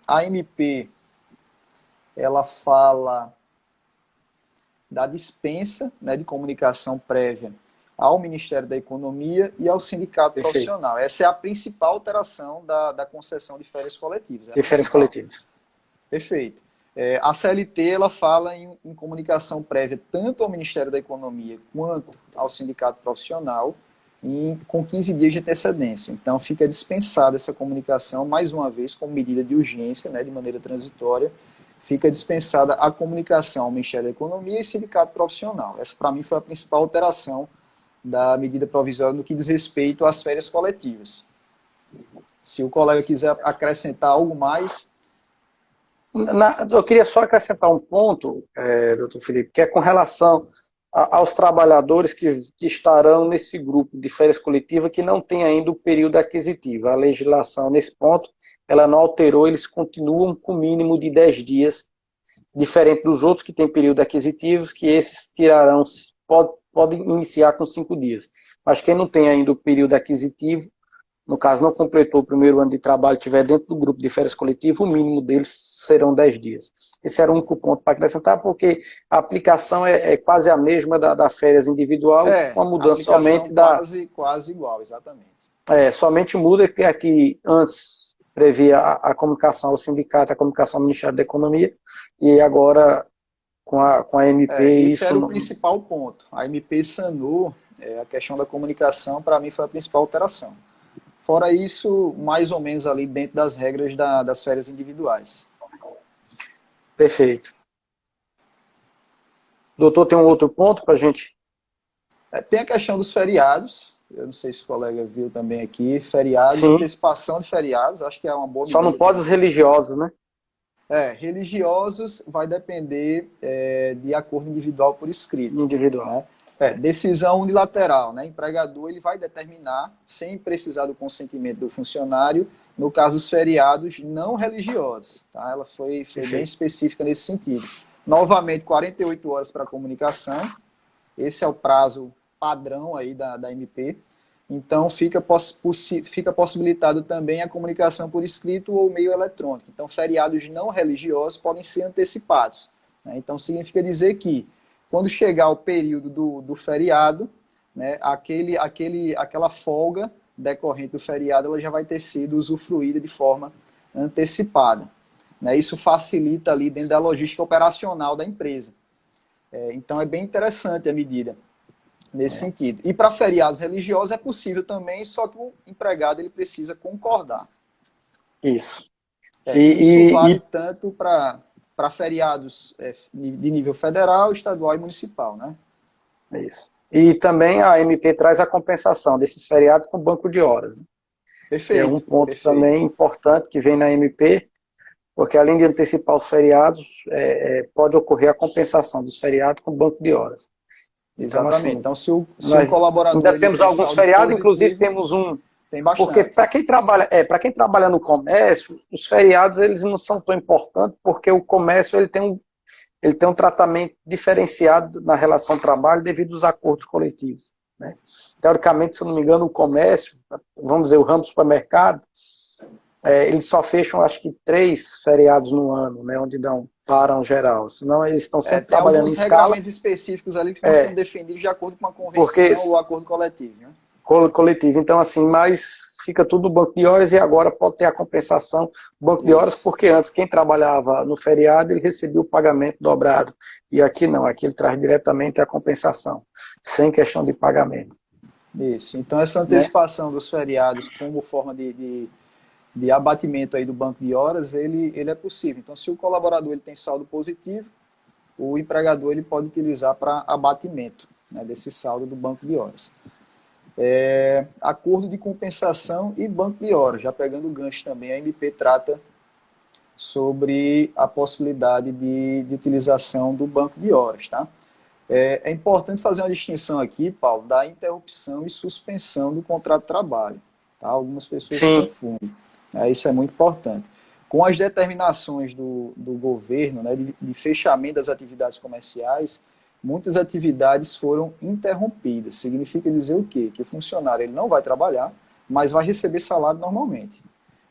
A MP, ela fala da dispensa, né, de comunicação prévia ao Ministério da Economia e ao sindicato profissional. Essa é a principal alteração da concessão de férias coletivas. De férias coletivas. Perfeito. A CLT ela fala em comunicação prévia tanto ao Ministério da Economia quanto ao sindicato profissional com 15 dias de antecedência. Então fica dispensada essa comunicação, mais uma vez, como medida de urgência, né, de maneira transitória, fica dispensada a comunicação ao Ministério da Economia e sindicato profissional. Essa, para mim, foi a principal alteração da medida provisória no que diz respeito às férias coletivas. Se o colega quiser acrescentar algo mais... Eu queria só acrescentar um ponto, doutor Felipe, que é com relação aos trabalhadores que estarão nesse grupo de férias coletivas que não tem ainda o período aquisitivo. A legislação, nesse ponto, ela não alterou, eles continuam com o mínimo de 10 dias, diferente dos outros que têm período aquisitivos, que esses tirarão, podem iniciar com 5 dias. Mas quem não tem ainda o período aquisitivo, no caso, não completou o primeiro ano de trabalho, estiver dentro do grupo de férias coletivas, o mínimo deles serão 10 dias. Esse era o único ponto para acrescentar, porque a aplicação é quase a mesma da férias individual, com a mudança somente quase igual, exatamente. Somente muda que aqui antes previa a comunicação ao sindicato, a comunicação ao Ministério da Economia, e agora com a MP... Esse era o principal ponto. A MP sanou a questão da comunicação, para mim foi a principal alteração. Fora isso, mais ou menos ali dentro das regras das férias individuais. Perfeito. Doutor, tem um outro ponto para a gente? Tem a questão dos feriados, eu não sei se o colega viu também aqui, feriados, Sim. antecipação de feriados, acho que é uma boa medida. Só não pode os religiosos, né? Religiosos vai depender de acordo individual por escrito. Individual. Né? Decisão unilateral, né? Empregador ele vai determinar, sem precisar do consentimento do funcionário, no caso dos feriados não religiosos. Tá? Ela foi bem específica nesse sentido. Novamente, 48 horas para comunicação. Esse é o prazo padrão aí da MP. Então, fica possibilitado também a comunicação por escrito ou meio eletrônico. Então, feriados não religiosos podem ser antecipados. Né? Então, significa dizer que, quando chegar o período do feriado, né, aquela folga decorrente do feriado ela já vai ter sido usufruída de forma antecipada. Né? Isso facilita ali dentro da logística operacional da empresa. Então, é bem interessante a medida nesse sentido. E para feriados religiosos é possível também, só que o empregado ele precisa concordar. Isso. Isso vale tanto para feriados de nível federal, estadual e municipal, né? Isso. E também a MP traz a compensação desses feriados com banco de horas. Né? Perfeito. Que é um ponto também importante que vem na MP, porque além de antecipar os feriados, pode ocorrer a compensação dos feriados com banco de horas. Exatamente. Então, se o colaborador... Ainda temos alguns feriados, inclusive temos um... Tem bastante. Porque para quem trabalha no comércio, os feriados eles não são tão importantes, porque o comércio ele tem um tratamento diferenciado na relação trabalho devido aos acordos coletivos. Né? Teoricamente, se eu não me engano, o comércio, vamos dizer, o ramo do supermercado, eles só fecham, acho que 3 feriados no ano, né, onde param geral. Senão eles estão sempre trabalhando em escala. Tem alguns regulamentos específicos ali que vão sendo definidos de acordo com uma convenção ou acordo coletivo. Né? Coletivo. Então, assim, mas fica tudo no banco de horas e agora pode ter a compensação do banco de horas, porque antes quem trabalhava no feriado, ele recebia o pagamento dobrado. E aqui não, aqui ele traz diretamente a compensação, sem questão de pagamento. Isso. Então, essa antecipação dos feriados como forma de abatimento aí do banco de horas, ele é possível. Então, se o colaborador ele tem saldo positivo, o empregador ele pode utilizar para abatimento, né, desse saldo do banco de horas. Acordo de compensação e banco de horas. Já pegando o gancho também, a MP trata sobre a possibilidade de utilização do banco de horas. Tá? É importante fazer uma distinção aqui, Paulo, da interrupção e suspensão do contrato de trabalho. Tá? Algumas pessoas se confundem. Isso é muito importante. Com as determinações do governo, né, de fechamento das atividades comerciais, muitas atividades foram interrompidas. Significa dizer o quê? Que o funcionário ele não vai trabalhar, mas vai receber salário normalmente.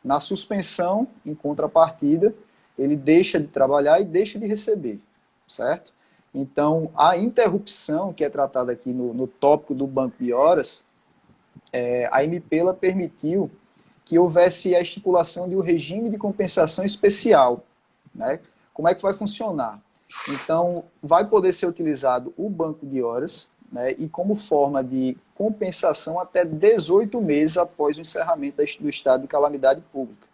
Na suspensão, em contrapartida, ele deixa de trabalhar e deixa de receber, certo? Então, a interrupção, que é tratada aqui no tópico do banco de horas, a MP ela permitiu que houvesse a estipulação de um regime de compensação especial. Né? Como é que vai funcionar? Então, vai poder ser utilizado o banco de horas, né, e como forma de compensação até 18 meses após o encerramento do estado de calamidade pública.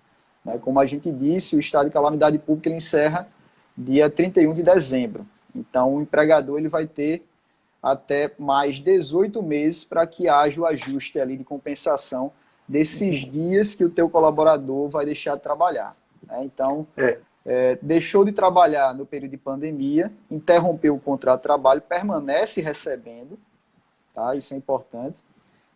Né? Como a gente disse, o estado de calamidade pública ele encerra dia 31 de dezembro. Então, o empregador ele vai ter até mais 18 meses para que haja o ajuste ali de compensação desses dias que o teu colaborador vai deixar de trabalhar. Né? Então, deixou de trabalhar no período de pandemia, interrompeu o contrato de trabalho, permanece recebendo, tá? Isso é importante.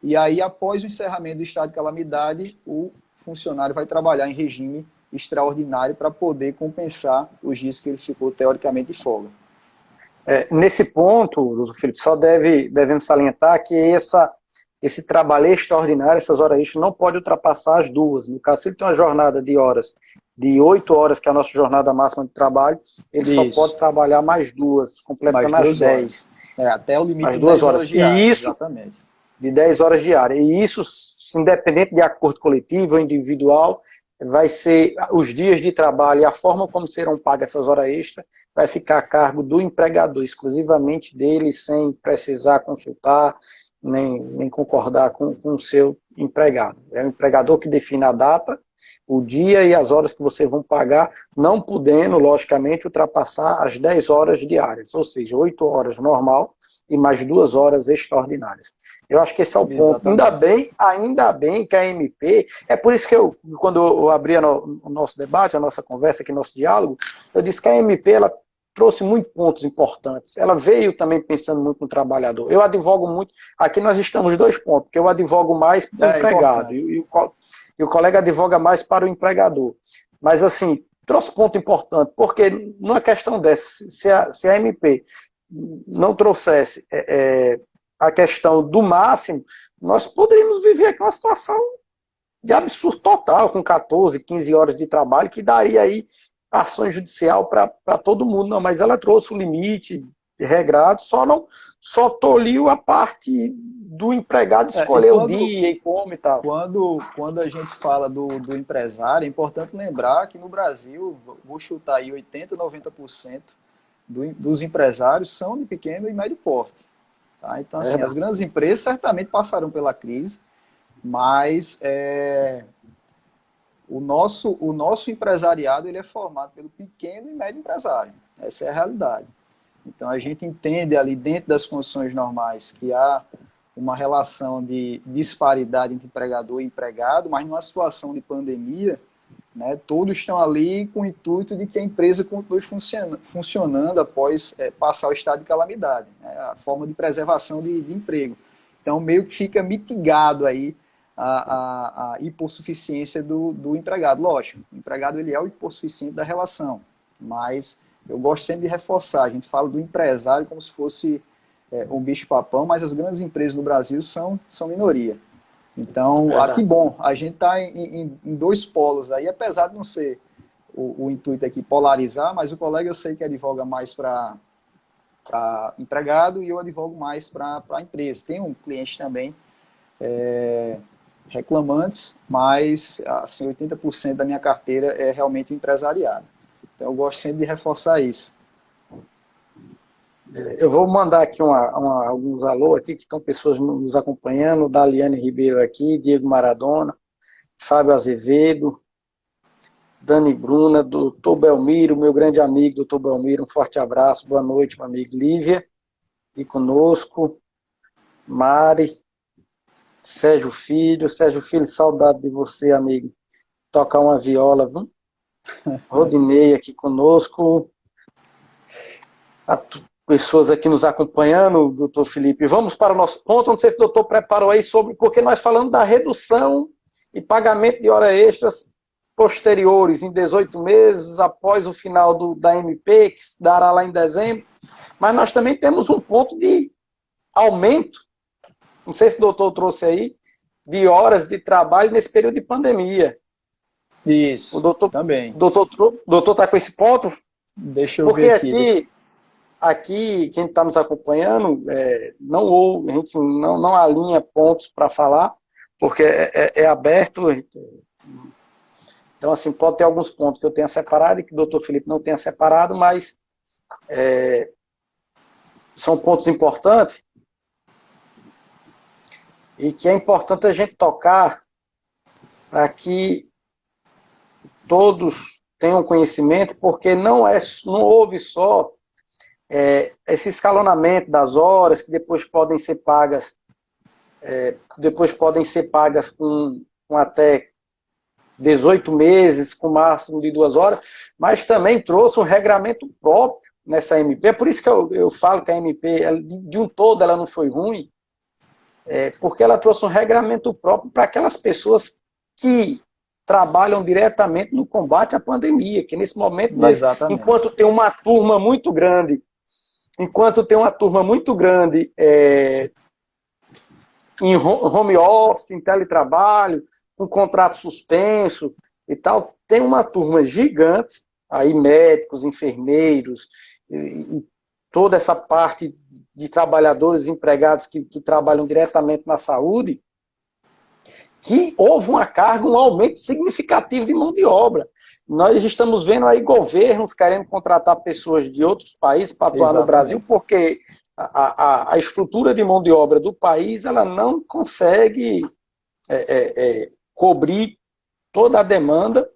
E aí, após o encerramento do estado de calamidade, o funcionário vai trabalhar em regime extraordinário para poder compensar os dias que ele ficou teoricamente de folga. Nesse ponto, Felipe, só devemos salientar que esse trabalho extraordinário, essas horas extras, não pode ultrapassar as 2. No caso, se ele tem uma jornada de 8 horas, que é a nossa jornada máxima de trabalho, ele só pode trabalhar mais 2, completando as 10. Até o limite de 10 horas diárias. E isso, exatamente. De 10 horas diárias. E isso, independente de acordo coletivo ou individual, vai ser os dias de trabalho e a forma como serão pagas essas horas extras vai ficar a cargo do empregador, exclusivamente dele, sem precisar consultar, nem concordar com o seu empregado. É o empregador que define a data o dia e as horas que vocês vão pagar, não podendo, logicamente, ultrapassar as 10 horas diárias, ou seja, 8 horas normal e mais 2 horas extraordinárias. Eu acho que esse é o ponto. Ainda bem que a MP, é por isso que quando eu abri o nosso debate, a nossa conversa aqui, nosso diálogo, eu disse que a MP, ela trouxe muitos pontos importantes. Ela veio também pensando muito no trabalhador. Eu advogo muito, aqui nós estamos 2 pontos, porque eu advogo mais para o empregado e o colega advoga mais para o empregador. Mas, assim, trouxe ponto importante, porque numa questão dessa, se a MP não trouxesse a questão do máximo, nós poderíamos viver aqui uma situação de absurdo total, com 14, 15 horas de trabalho, que daria aí ação judicial para todo mundo. Não, mas ela trouxe o limite regrado, só tolhiu a parte do empregado escolher o dia e como e tal. Quando a gente fala do empresário, é importante lembrar que no Brasil, vou chutar aí 80%, 90% dos empresários são de pequeno e médio porte. Tá? Então, assim, as grandes empresas certamente passaram pela crise, mas o nosso empresariado ele é formado pelo pequeno e médio empresário. Essa é a realidade. Então, a gente entende ali dentro das condições normais que há uma relação de disparidade entre empregador e empregado, mas numa situação de pandemia, né, todos estão ali com o intuito de que a empresa continue funcionando após passar o estado de calamidade, né, a forma de preservação de emprego. Então, meio que fica mitigado aí a hipossuficiência do empregado. Lógico, o empregado ele é o hipossuficiente da relação, mas eu gosto sempre de reforçar, a gente fala do empresário como se fosse um bicho-papão, mas as grandes empresas do Brasil são minoria. Então, que bom, a gente está em 2 polos aí, apesar de não ser o intuito aqui polarizar, mas o colega eu sei que advoga mais para empregado e eu advogo mais para empresa. Tem um cliente também reclamantes, mas assim, 80% da minha carteira é realmente empresariado. Então, eu gosto sempre de reforçar isso. Eu vou mandar aqui alguns alô aqui, que estão pessoas nos acompanhando, Daliane Ribeiro aqui, Diego Maradona, Fábio Azevedo, Dani Bruna, doutor Belmiro, meu grande amigo, doutor Belmiro, um forte abraço, boa noite, meu amigo. Lívia, aqui conosco, Mari, Sérgio Filho, saudade de você, amigo. Tocar uma viola, viu? Rodinei aqui conosco, pessoas aqui nos acompanhando, doutor Felipe. Vamos para o nosso ponto, não sei se o doutor preparou aí porque nós falamos da redução e pagamento de horas extras posteriores, em 18 meses, após o final da MP, que se dará lá em dezembro, mas nós também temos um ponto de aumento, não sei se o doutor trouxe aí, de horas de trabalho nesse período de pandemia. Isso, o doutor, também. O doutor está com esse ponto? Deixa eu ver aqui. Aqui, quem está nos acompanhando, a gente não alinha pontos para falar, porque é aberto. Então, assim, pode ter alguns pontos que eu tenha separado e que o doutor Felipe não tenha separado, mas são pontos importantes e que é importante a gente tocar para que todos tenham conhecimento, porque não houve só esse escalonamento das horas que depois podem ser pagas com até 18 meses, com máximo de 2 horas, mas também trouxe um regramento próprio nessa MP. É por isso que eu falo que a MP, de um todo, ela não foi ruim, porque ela trouxe um regramento próprio para aquelas pessoas que trabalham diretamente no combate à pandemia, que nesse momento, enquanto tem uma turma muito grande em home office, em teletrabalho, com contrato suspenso e tal, tem uma turma gigante, aí médicos, enfermeiros, e toda essa parte de trabalhadores empregados que trabalham diretamente na saúde, que houve uma carga, um aumento significativo de mão de obra. Nós estamos vendo aí governos querendo contratar pessoas de outros países para atuar no Brasil, porque a estrutura de mão de obra do país ela não consegue cobrir toda a demanda,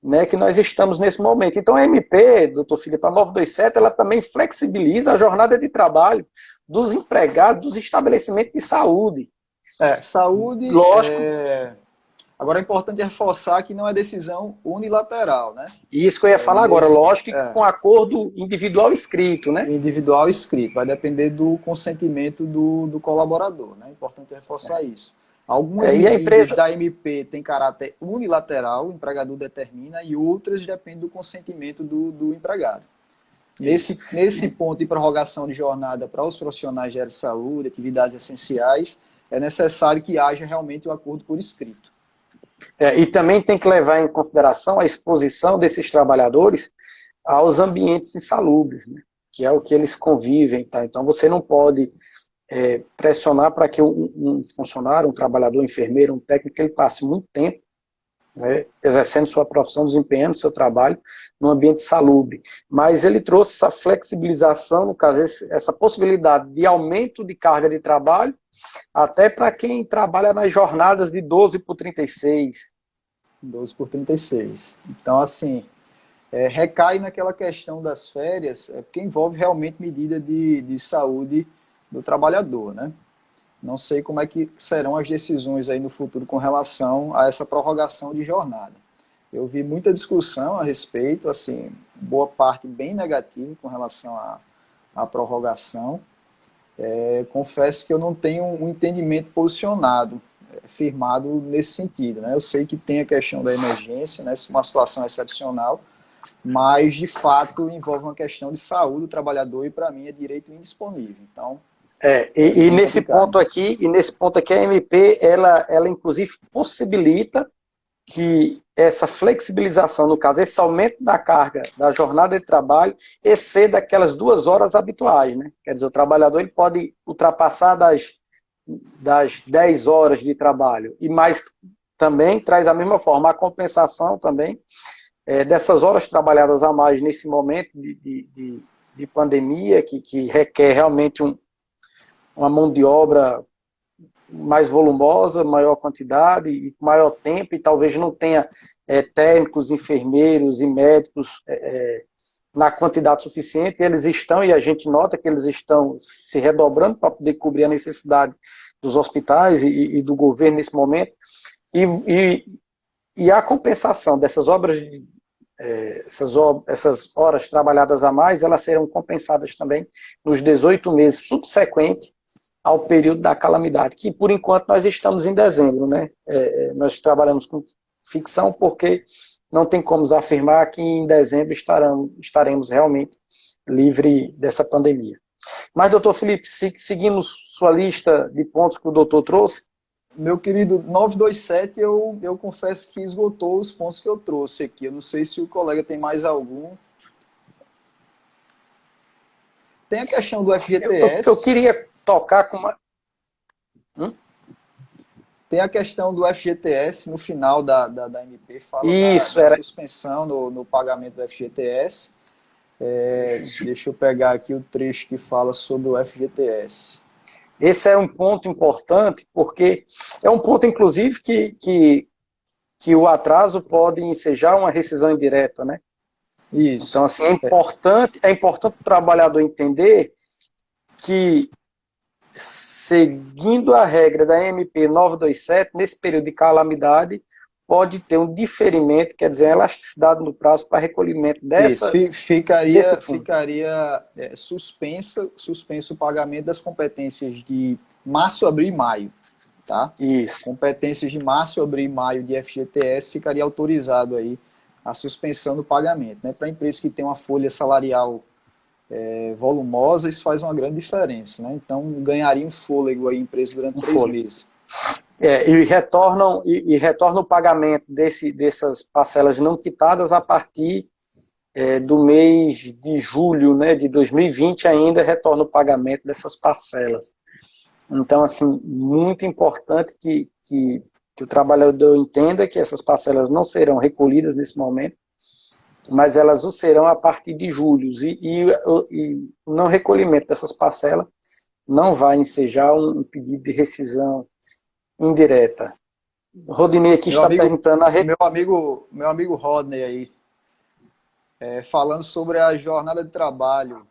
né, que nós estamos nesse momento. Então a MP, doutor Filipe, a 927, ela também flexibiliza a jornada de trabalho dos empregados dos estabelecimentos de saúde. Saúde, Lógico. Agora é importante reforçar que não é decisão unilateral, né? Isso que eu ia falar agora, lógico que com acordo individual escrito, né? Individual escrito, vai depender do consentimento do colaborador, né? É importante reforçar isso. Algumas medidas da MP têm caráter unilateral, o empregador determina, e outras dependem do consentimento do empregado. Nesse ponto de prorrogação de jornada para os profissionais de área de saúde, atividades essenciais, é necessário que haja realmente o acordo por escrito. E também tem que levar em consideração a exposição desses trabalhadores aos ambientes insalubres, né? Que é o que eles convivem. Tá? Então você não pode pressionar para que um funcionário, um trabalhador, um enfermeiro, um técnico, ele passe muito tempo, né, exercendo sua profissão, desempenhando seu trabalho num ambiente salubre. Mas ele trouxe essa flexibilização, no caso, essa possibilidade de aumento de carga de trabalho, até para quem trabalha nas jornadas de 12 por 36. 12 por 36. Então, assim, recai naquela questão das férias, porque envolve realmente medida de saúde do trabalhador, né? Não sei como é que serão as decisões aí no futuro com relação a essa prorrogação de jornada. Eu vi muita discussão a respeito, assim, boa parte bem negativa com relação à prorrogação. Confesso que eu não tenho um entendimento posicionado, firmado nesse sentido, né? Eu sei que tem a questão da emergência, né? Uma situação excepcional, mas de fato envolve uma questão de saúde do trabalhador e para mim é direito indisponível. Então, nesse ponto aqui, a MP, ela inclusive possibilita que essa flexibilização, no caso, esse aumento da carga da jornada de trabalho exceda aquelas 2 horas habituais, né? Quer dizer, o trabalhador ele pode ultrapassar das 10 horas de trabalho, e mais também traz a mesma forma a compensação também dessas horas trabalhadas a mais nesse momento de pandemia, que requer realmente uma mão de obra mais volumosa, maior quantidade e maior tempo, e talvez não tenha técnicos, enfermeiros e médicos na quantidade suficiente. Eles estão, e a gente nota que eles estão se redobrando para poder cobrir a necessidade dos hospitais e do governo nesse momento, e a compensação dessas obras, essas horas trabalhadas a mais, elas serão compensadas também nos 18 meses subsequentes ao período da calamidade, que por enquanto nós estamos em dezembro, né? Nós trabalhamos com ficção porque não tem como afirmar que em dezembro estaremos realmente livre dessa pandemia. Mas, doutor Filipe, seguimos sua lista de pontos que o doutor trouxe? Meu querido, 927, eu confesso que esgotou os pontos que eu trouxe aqui. Eu não sei se o colega tem mais algum. Tem a questão do FGTS. Eu queria tocar com uma... Tem a questão do FGTS, no final da MP, fala da suspensão no pagamento do FGTS. Deixa eu pegar aqui o trecho que fala sobre o FGTS. Esse é um ponto importante, porque é um ponto, inclusive, que o atraso pode ensejar uma rescisão indireta, né? Isso. Então, assim, é importante o trabalhador entender que, seguindo a regra da MP 927, nesse período de calamidade, pode ter um diferimento, quer dizer, uma elasticidade no prazo para recolhimento dessa... Isso, ficaria suspenso o pagamento das competências de março, abril e maio, tá? Isso. Competências de março, abril e maio de FGTS, ficaria autorizado aí a suspensão do pagamento, né? Para empresas que têm uma folha salarial volumosa, isso faz uma grande diferença, né? Então, ganharia um fôlego aí empresa durante 3 meses. E retorna o pagamento dessas parcelas não quitadas a partir do mês de julho, né, de 2020 ainda retorna o pagamento dessas parcelas. Então, assim, muito importante que o trabalhador entenda que essas parcelas não serão recolhidas nesse momento, mas elas o serão a partir de julho. E o não recolhimento dessas parcelas não vai ensejar um pedido de rescisão indireta. Rodinei aqui Meu está amigo, perguntando a rede. meu amigo Rodney aí, falando sobre a jornada de trabalho,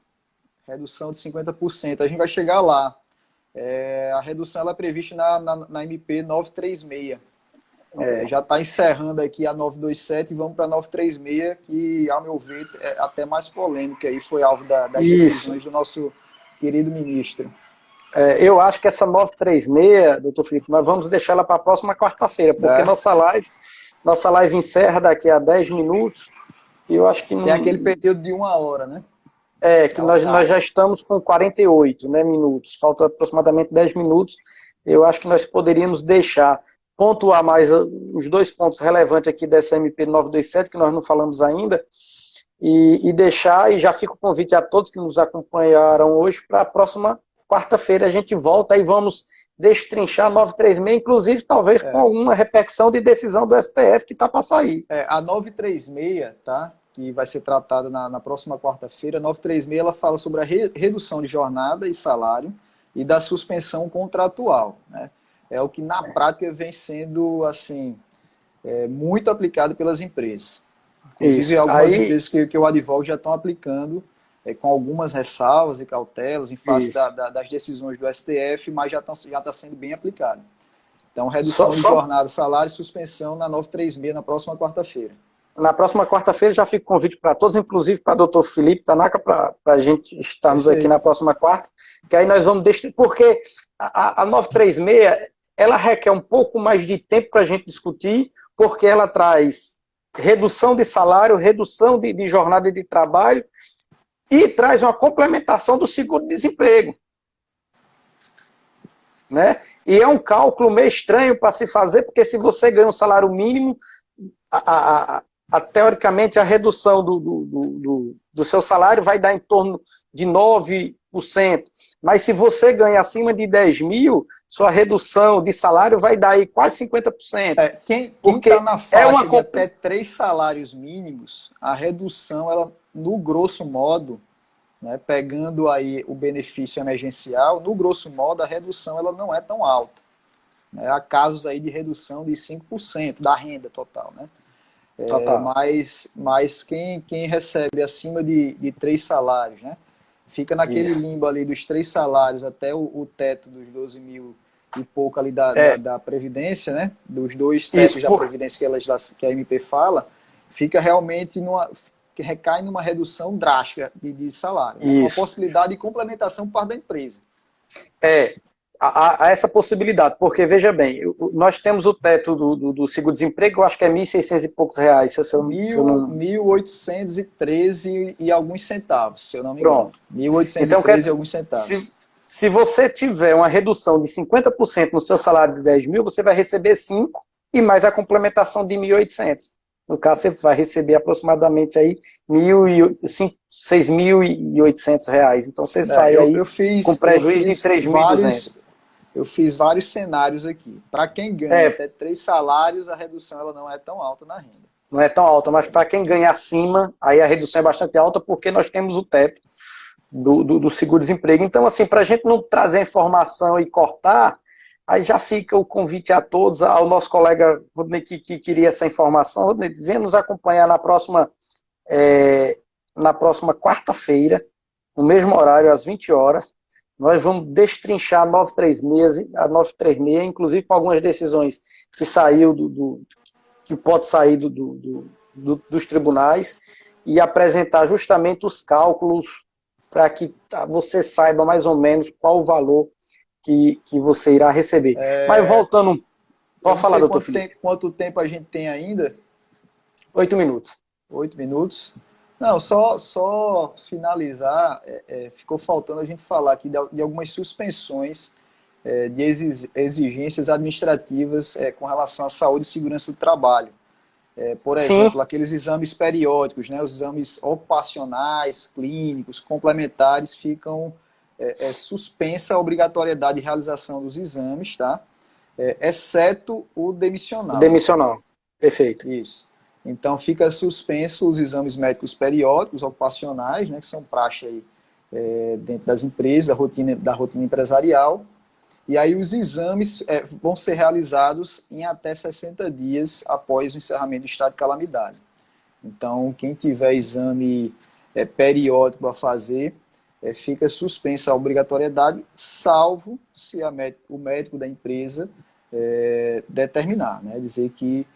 redução de 50%. A gente vai chegar lá. A redução ela é prevista na MP 936. Já está encerrando aqui a 927 e vamos para a 936, que, ao meu ver, é até mais polêmica e foi alvo das Isso. decisões do nosso querido ministro. Eu acho que essa 936, doutor Felipe, nós vamos deixar ela para a próxima quarta-feira, porque nossa live encerra daqui a 10 minutos e eu acho que Tem não. aquele período de 1 hora, né? Que nós já estamos com 48, né, minutos, falta aproximadamente 10 minutos. Eu acho que nós poderíamos pontuar mais os 2 pontos relevantes aqui dessa MP 927, que nós não falamos ainda, e deixar, e já fica o convite a todos que nos acompanharam hoje, para a próxima quarta-feira a gente volta e vamos destrinchar a 936, inclusive talvez com alguma repercussão de decisão do STF que está para sair. A 936, tá? Que vai ser tratada na próxima quarta-feira. A 936 ela fala sobre a redução de jornada e salário e da suspensão contratual, né? É o que na prática vem sendo assim muito aplicado pelas empresas. Inclusive, Isso. algumas empresas que eu advogo já estão aplicando com algumas ressalvas e cautelas em face das decisões do STF, mas já está sendo bem aplicado. Então, redução de jornada, salário e suspensão na 936 na próxima quarta-feira. Na próxima quarta-feira já fica o convite para todos, inclusive para o doutor Felipe Tanaka, para a gente estarmos aqui na próxima quarta, que aí nós vamos porque a 936, ela requer um pouco mais de tempo para a gente discutir, porque ela traz redução de salário, redução de jornada de trabalho e traz uma complementação do seguro-desemprego. Né? E é um cálculo meio estranho para se fazer, porque se você ganha um salário mínimo, teoricamente a redução do seu salário vai dar em torno de 9%. Mas se você ganha acima de 10 mil, sua redução de salário vai dar aí quase 50%. Quem está na faixa de até 3 salários mínimos, a redução, ela, no grosso modo, né, pegando aí o benefício emergencial, no grosso modo a redução ela não é tão alta. Né? Há casos aí de redução de 5% da renda total, né? Mas quem recebe acima de 3 salários, né, fica naquele limbo ali dos 3 salários até o teto dos 12 mil e pouco ali da Previdência, né, dos 2 tetos da Previdência que a MP fala, fica realmente que recai numa redução drástica de salário, né, com a possibilidade de complementação por parte da empresa. Há essa possibilidade, porque, veja bem, nós temos o teto do seguro-desemprego, eu acho que é R$ 1.600 e poucos reais. Se eu não... 1.813 e alguns centavos, se eu não me engano. Pronto. 1.813 e alguns centavos. Se você tiver uma redução de 50% no seu salário de 10 mil, você vai receber 5 e mais a complementação de 1.800. No caso, você vai receber aproximadamente aí 6.800 reais. Então, você sai aí com prejuízo de 3.200. Eu fiz vários cenários aqui. Para quem ganha até 3 salários, a redução ela não é tão alta na renda. Não é tão alta, mas para quem ganha acima, aí a redução é bastante alta, porque nós temos o teto do seguro-desemprego. Então, assim, para a gente não trazer informação e cortar, aí já fica o convite a todos, ao nosso colega Rodney, que queria essa informação. Rodney, venha nos acompanhar na próxima quarta-feira, no mesmo horário, às 20 horas. Nós vamos destrinchar a 936, inclusive com algumas decisões que saiu que pode sair dos tribunais, e apresentar justamente os cálculos para que você saiba mais ou menos qual o valor que você irá receber. Mas voltando... Pode falar, doutor Felipe. Quanto tempo a gente tem ainda? 8 minutos. 8 minutos? Não, só finalizar, ficou faltando a gente falar aqui de algumas suspensões de exigências administrativas com relação à saúde e segurança do trabalho. Por exemplo, aqueles exames periódicos, né, os exames ocupacionais, clínicos, complementares, ficam suspensa a obrigatoriedade de realização dos exames, tá? Exceto o demissional. Demissional, perfeito. Isso. Então, fica suspenso os exames médicos periódicos, ocupacionais, né, que são praxe aí, dentro das empresas, da rotina empresarial. E aí os exames vão ser realizados em até 60 dias após o encerramento do estado de calamidade. Então, quem tiver exame periódico a fazer, fica suspensa a obrigatoriedade, salvo se o médico da empresa determinar, né? Dizer que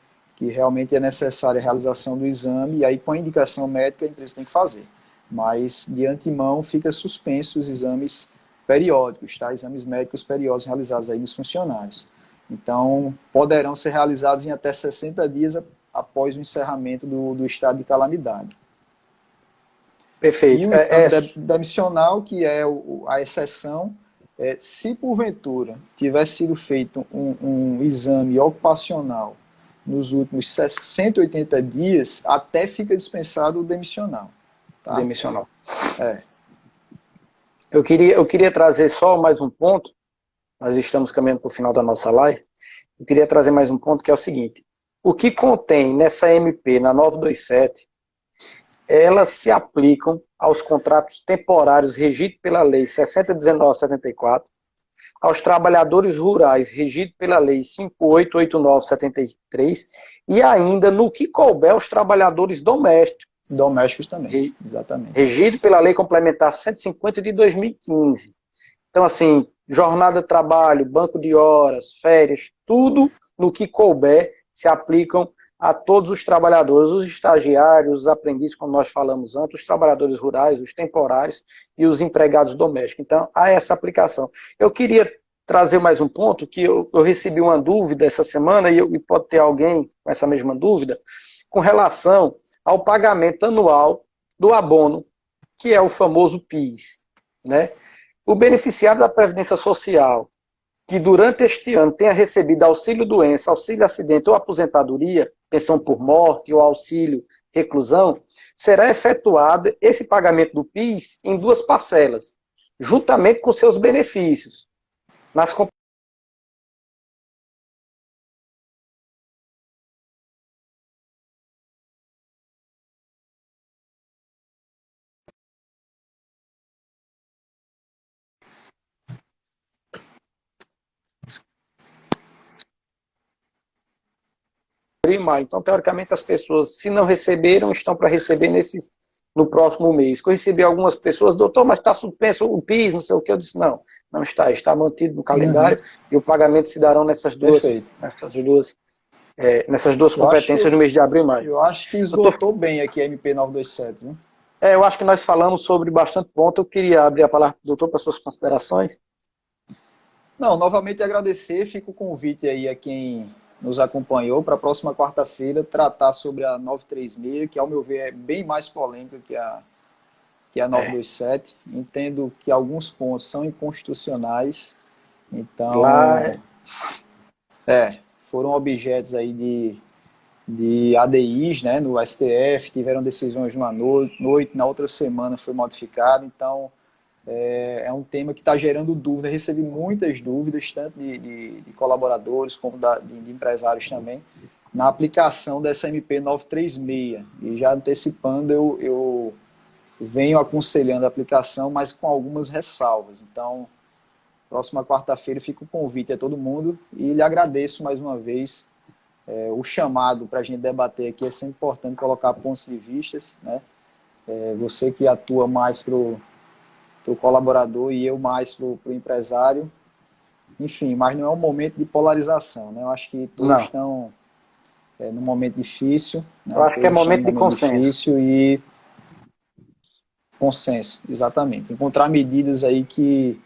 realmente é necessária a realização do exame, e aí com a indicação médica a empresa tem que fazer. Mas, de antemão, fica suspenso os exames periódicos, tá? Exames médicos periódicos realizados aí nos funcionários. Então, poderão ser realizados em até 60 dias após o encerramento do estado de calamidade. Perfeito. E o exame demissional, que é a exceção, se porventura tiver sido feito um exame ocupacional nos últimos 180 dias, até fica dispensado o demissional. Tá? Demissional. Eu queria trazer só mais um ponto, nós estamos caminhando para o final da nossa live, eu queria trazer mais um ponto que é o seguinte, o que contém nessa MP, na 927, elas se aplicam aos contratos temporários regidos pela Lei 60.19/74, aos trabalhadores rurais regidos pela Lei 58.89/73 e ainda no que couber aos trabalhadores domésticos. Domésticos também, exatamente. Regido pela Lei Complementar 150 de 2015. Então, assim, jornada de trabalho, banco de horas, férias, tudo no que couber se aplicam a todos os trabalhadores, os estagiários, os aprendizes, como nós falamos antes, os trabalhadores rurais, os temporários e os empregados domésticos. Então, há essa aplicação. Eu queria trazer mais um ponto, que eu recebi uma dúvida essa semana, e pode ter alguém com essa mesma dúvida, com relação ao pagamento anual do abono, que é o famoso PIS, né? O beneficiário da Previdência Social, que durante este ano tenha recebido auxílio-doença, auxílio-acidente ou aposentadoria, pensão por morte ou auxílio-reclusão, será efetuado esse pagamento do PIS em 2 parcelas, juntamente com seus benefícios. Nas e maio. Então, teoricamente, as pessoas, se não receberam, estão para receber no próximo mês. Eu recebi algumas pessoas, doutor, mas está suspenso o PIS, não sei o que. Eu disse, não está mantido no calendário e o pagamento se darão nessas duas competências no mês de abril e maio. Eu acho que esgotou bem aqui a MP 927, né? Eu acho que nós falamos sobre bastante ponto. Eu queria abrir a palavra para o doutor para suas considerações. Não, novamente agradecer, fica o convite aí a quem nos acompanhou para a próxima quarta-feira tratar sobre a 936, que ao meu ver é bem mais polêmica que a 927. Entendo que alguns pontos são inconstitucionais, então foram objetos aí de ADIs, né, no STF, tiveram decisões numa noite, na outra semana foi modificado, então é um tema que está gerando dúvida. Eu recebi muitas dúvidas, tanto de colaboradores como de empresários também, na aplicação dessa MP 936. E já antecipando, eu venho aconselhando a aplicação, mas com algumas ressalvas. Então, próxima quarta-feira fica o convite a todo mundo e lhe agradeço mais uma vez o chamado para a gente debater aqui. É sempre importante colocar pontos de vistas, né? Você que atua mais para o colaborador e eu mais para o empresário. Enfim, mas não é um momento de polarização, né? Eu acho que todos estão num momento difícil. Né? Eu acho que é momento de consenso. Difícil e consenso, exatamente. Encontrar medidas aí que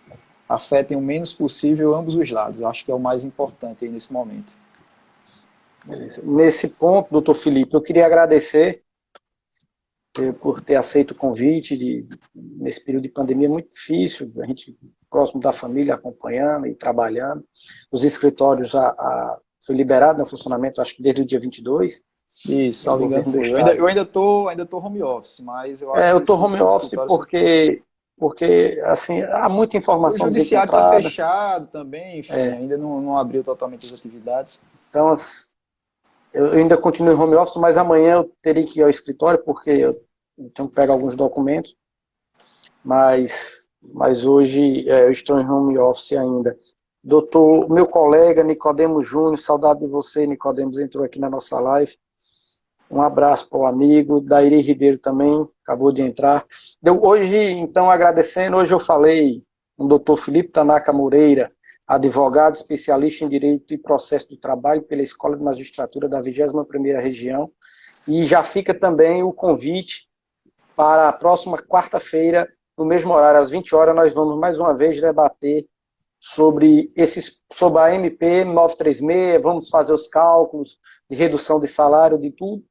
afetem o menos possível ambos os lados. Eu acho que é o mais importante aí nesse momento. Nesse ponto, doutor Felipe, eu queria agradecer por ter aceito o convite nesse período de pandemia muito difícil, a gente próximo da família, acompanhando e trabalhando. Os escritórios foi liberado no funcionamento, acho que desde o dia 22. Isso, salvo engano foi. Eu ainda tô home office, mas eu acho eu estou home office porque assim, há muita informação. O judiciário está fechado também, enfim, ainda não abriu totalmente as atividades. Então, eu ainda continuo em home office, mas amanhã eu teria que ir ao escritório, porque eu tenho que pegar alguns documentos, mas hoje eu estou em home office ainda. doutor, meu colega Nicodemos Júnior, saudade de você, Nicodemos, entrou aqui na nossa live. Um abraço para o amigo, Dairi Ribeiro também, acabou de entrar. Hoje, então, agradecendo, hoje eu falei com o doutor Felipe Tanaka Moreira, advogado, especialista em Direito e Processo do Trabalho pela Escola de Magistratura da 21ª Região, e já fica também o convite para a próxima quarta-feira, no mesmo horário, às 20 horas, nós vamos mais uma vez debater sobre a MP 936, vamos fazer os cálculos de redução de salário, de tudo,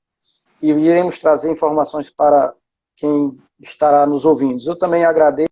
e iremos trazer informações para quem estará nos ouvindo. Eu também agradeço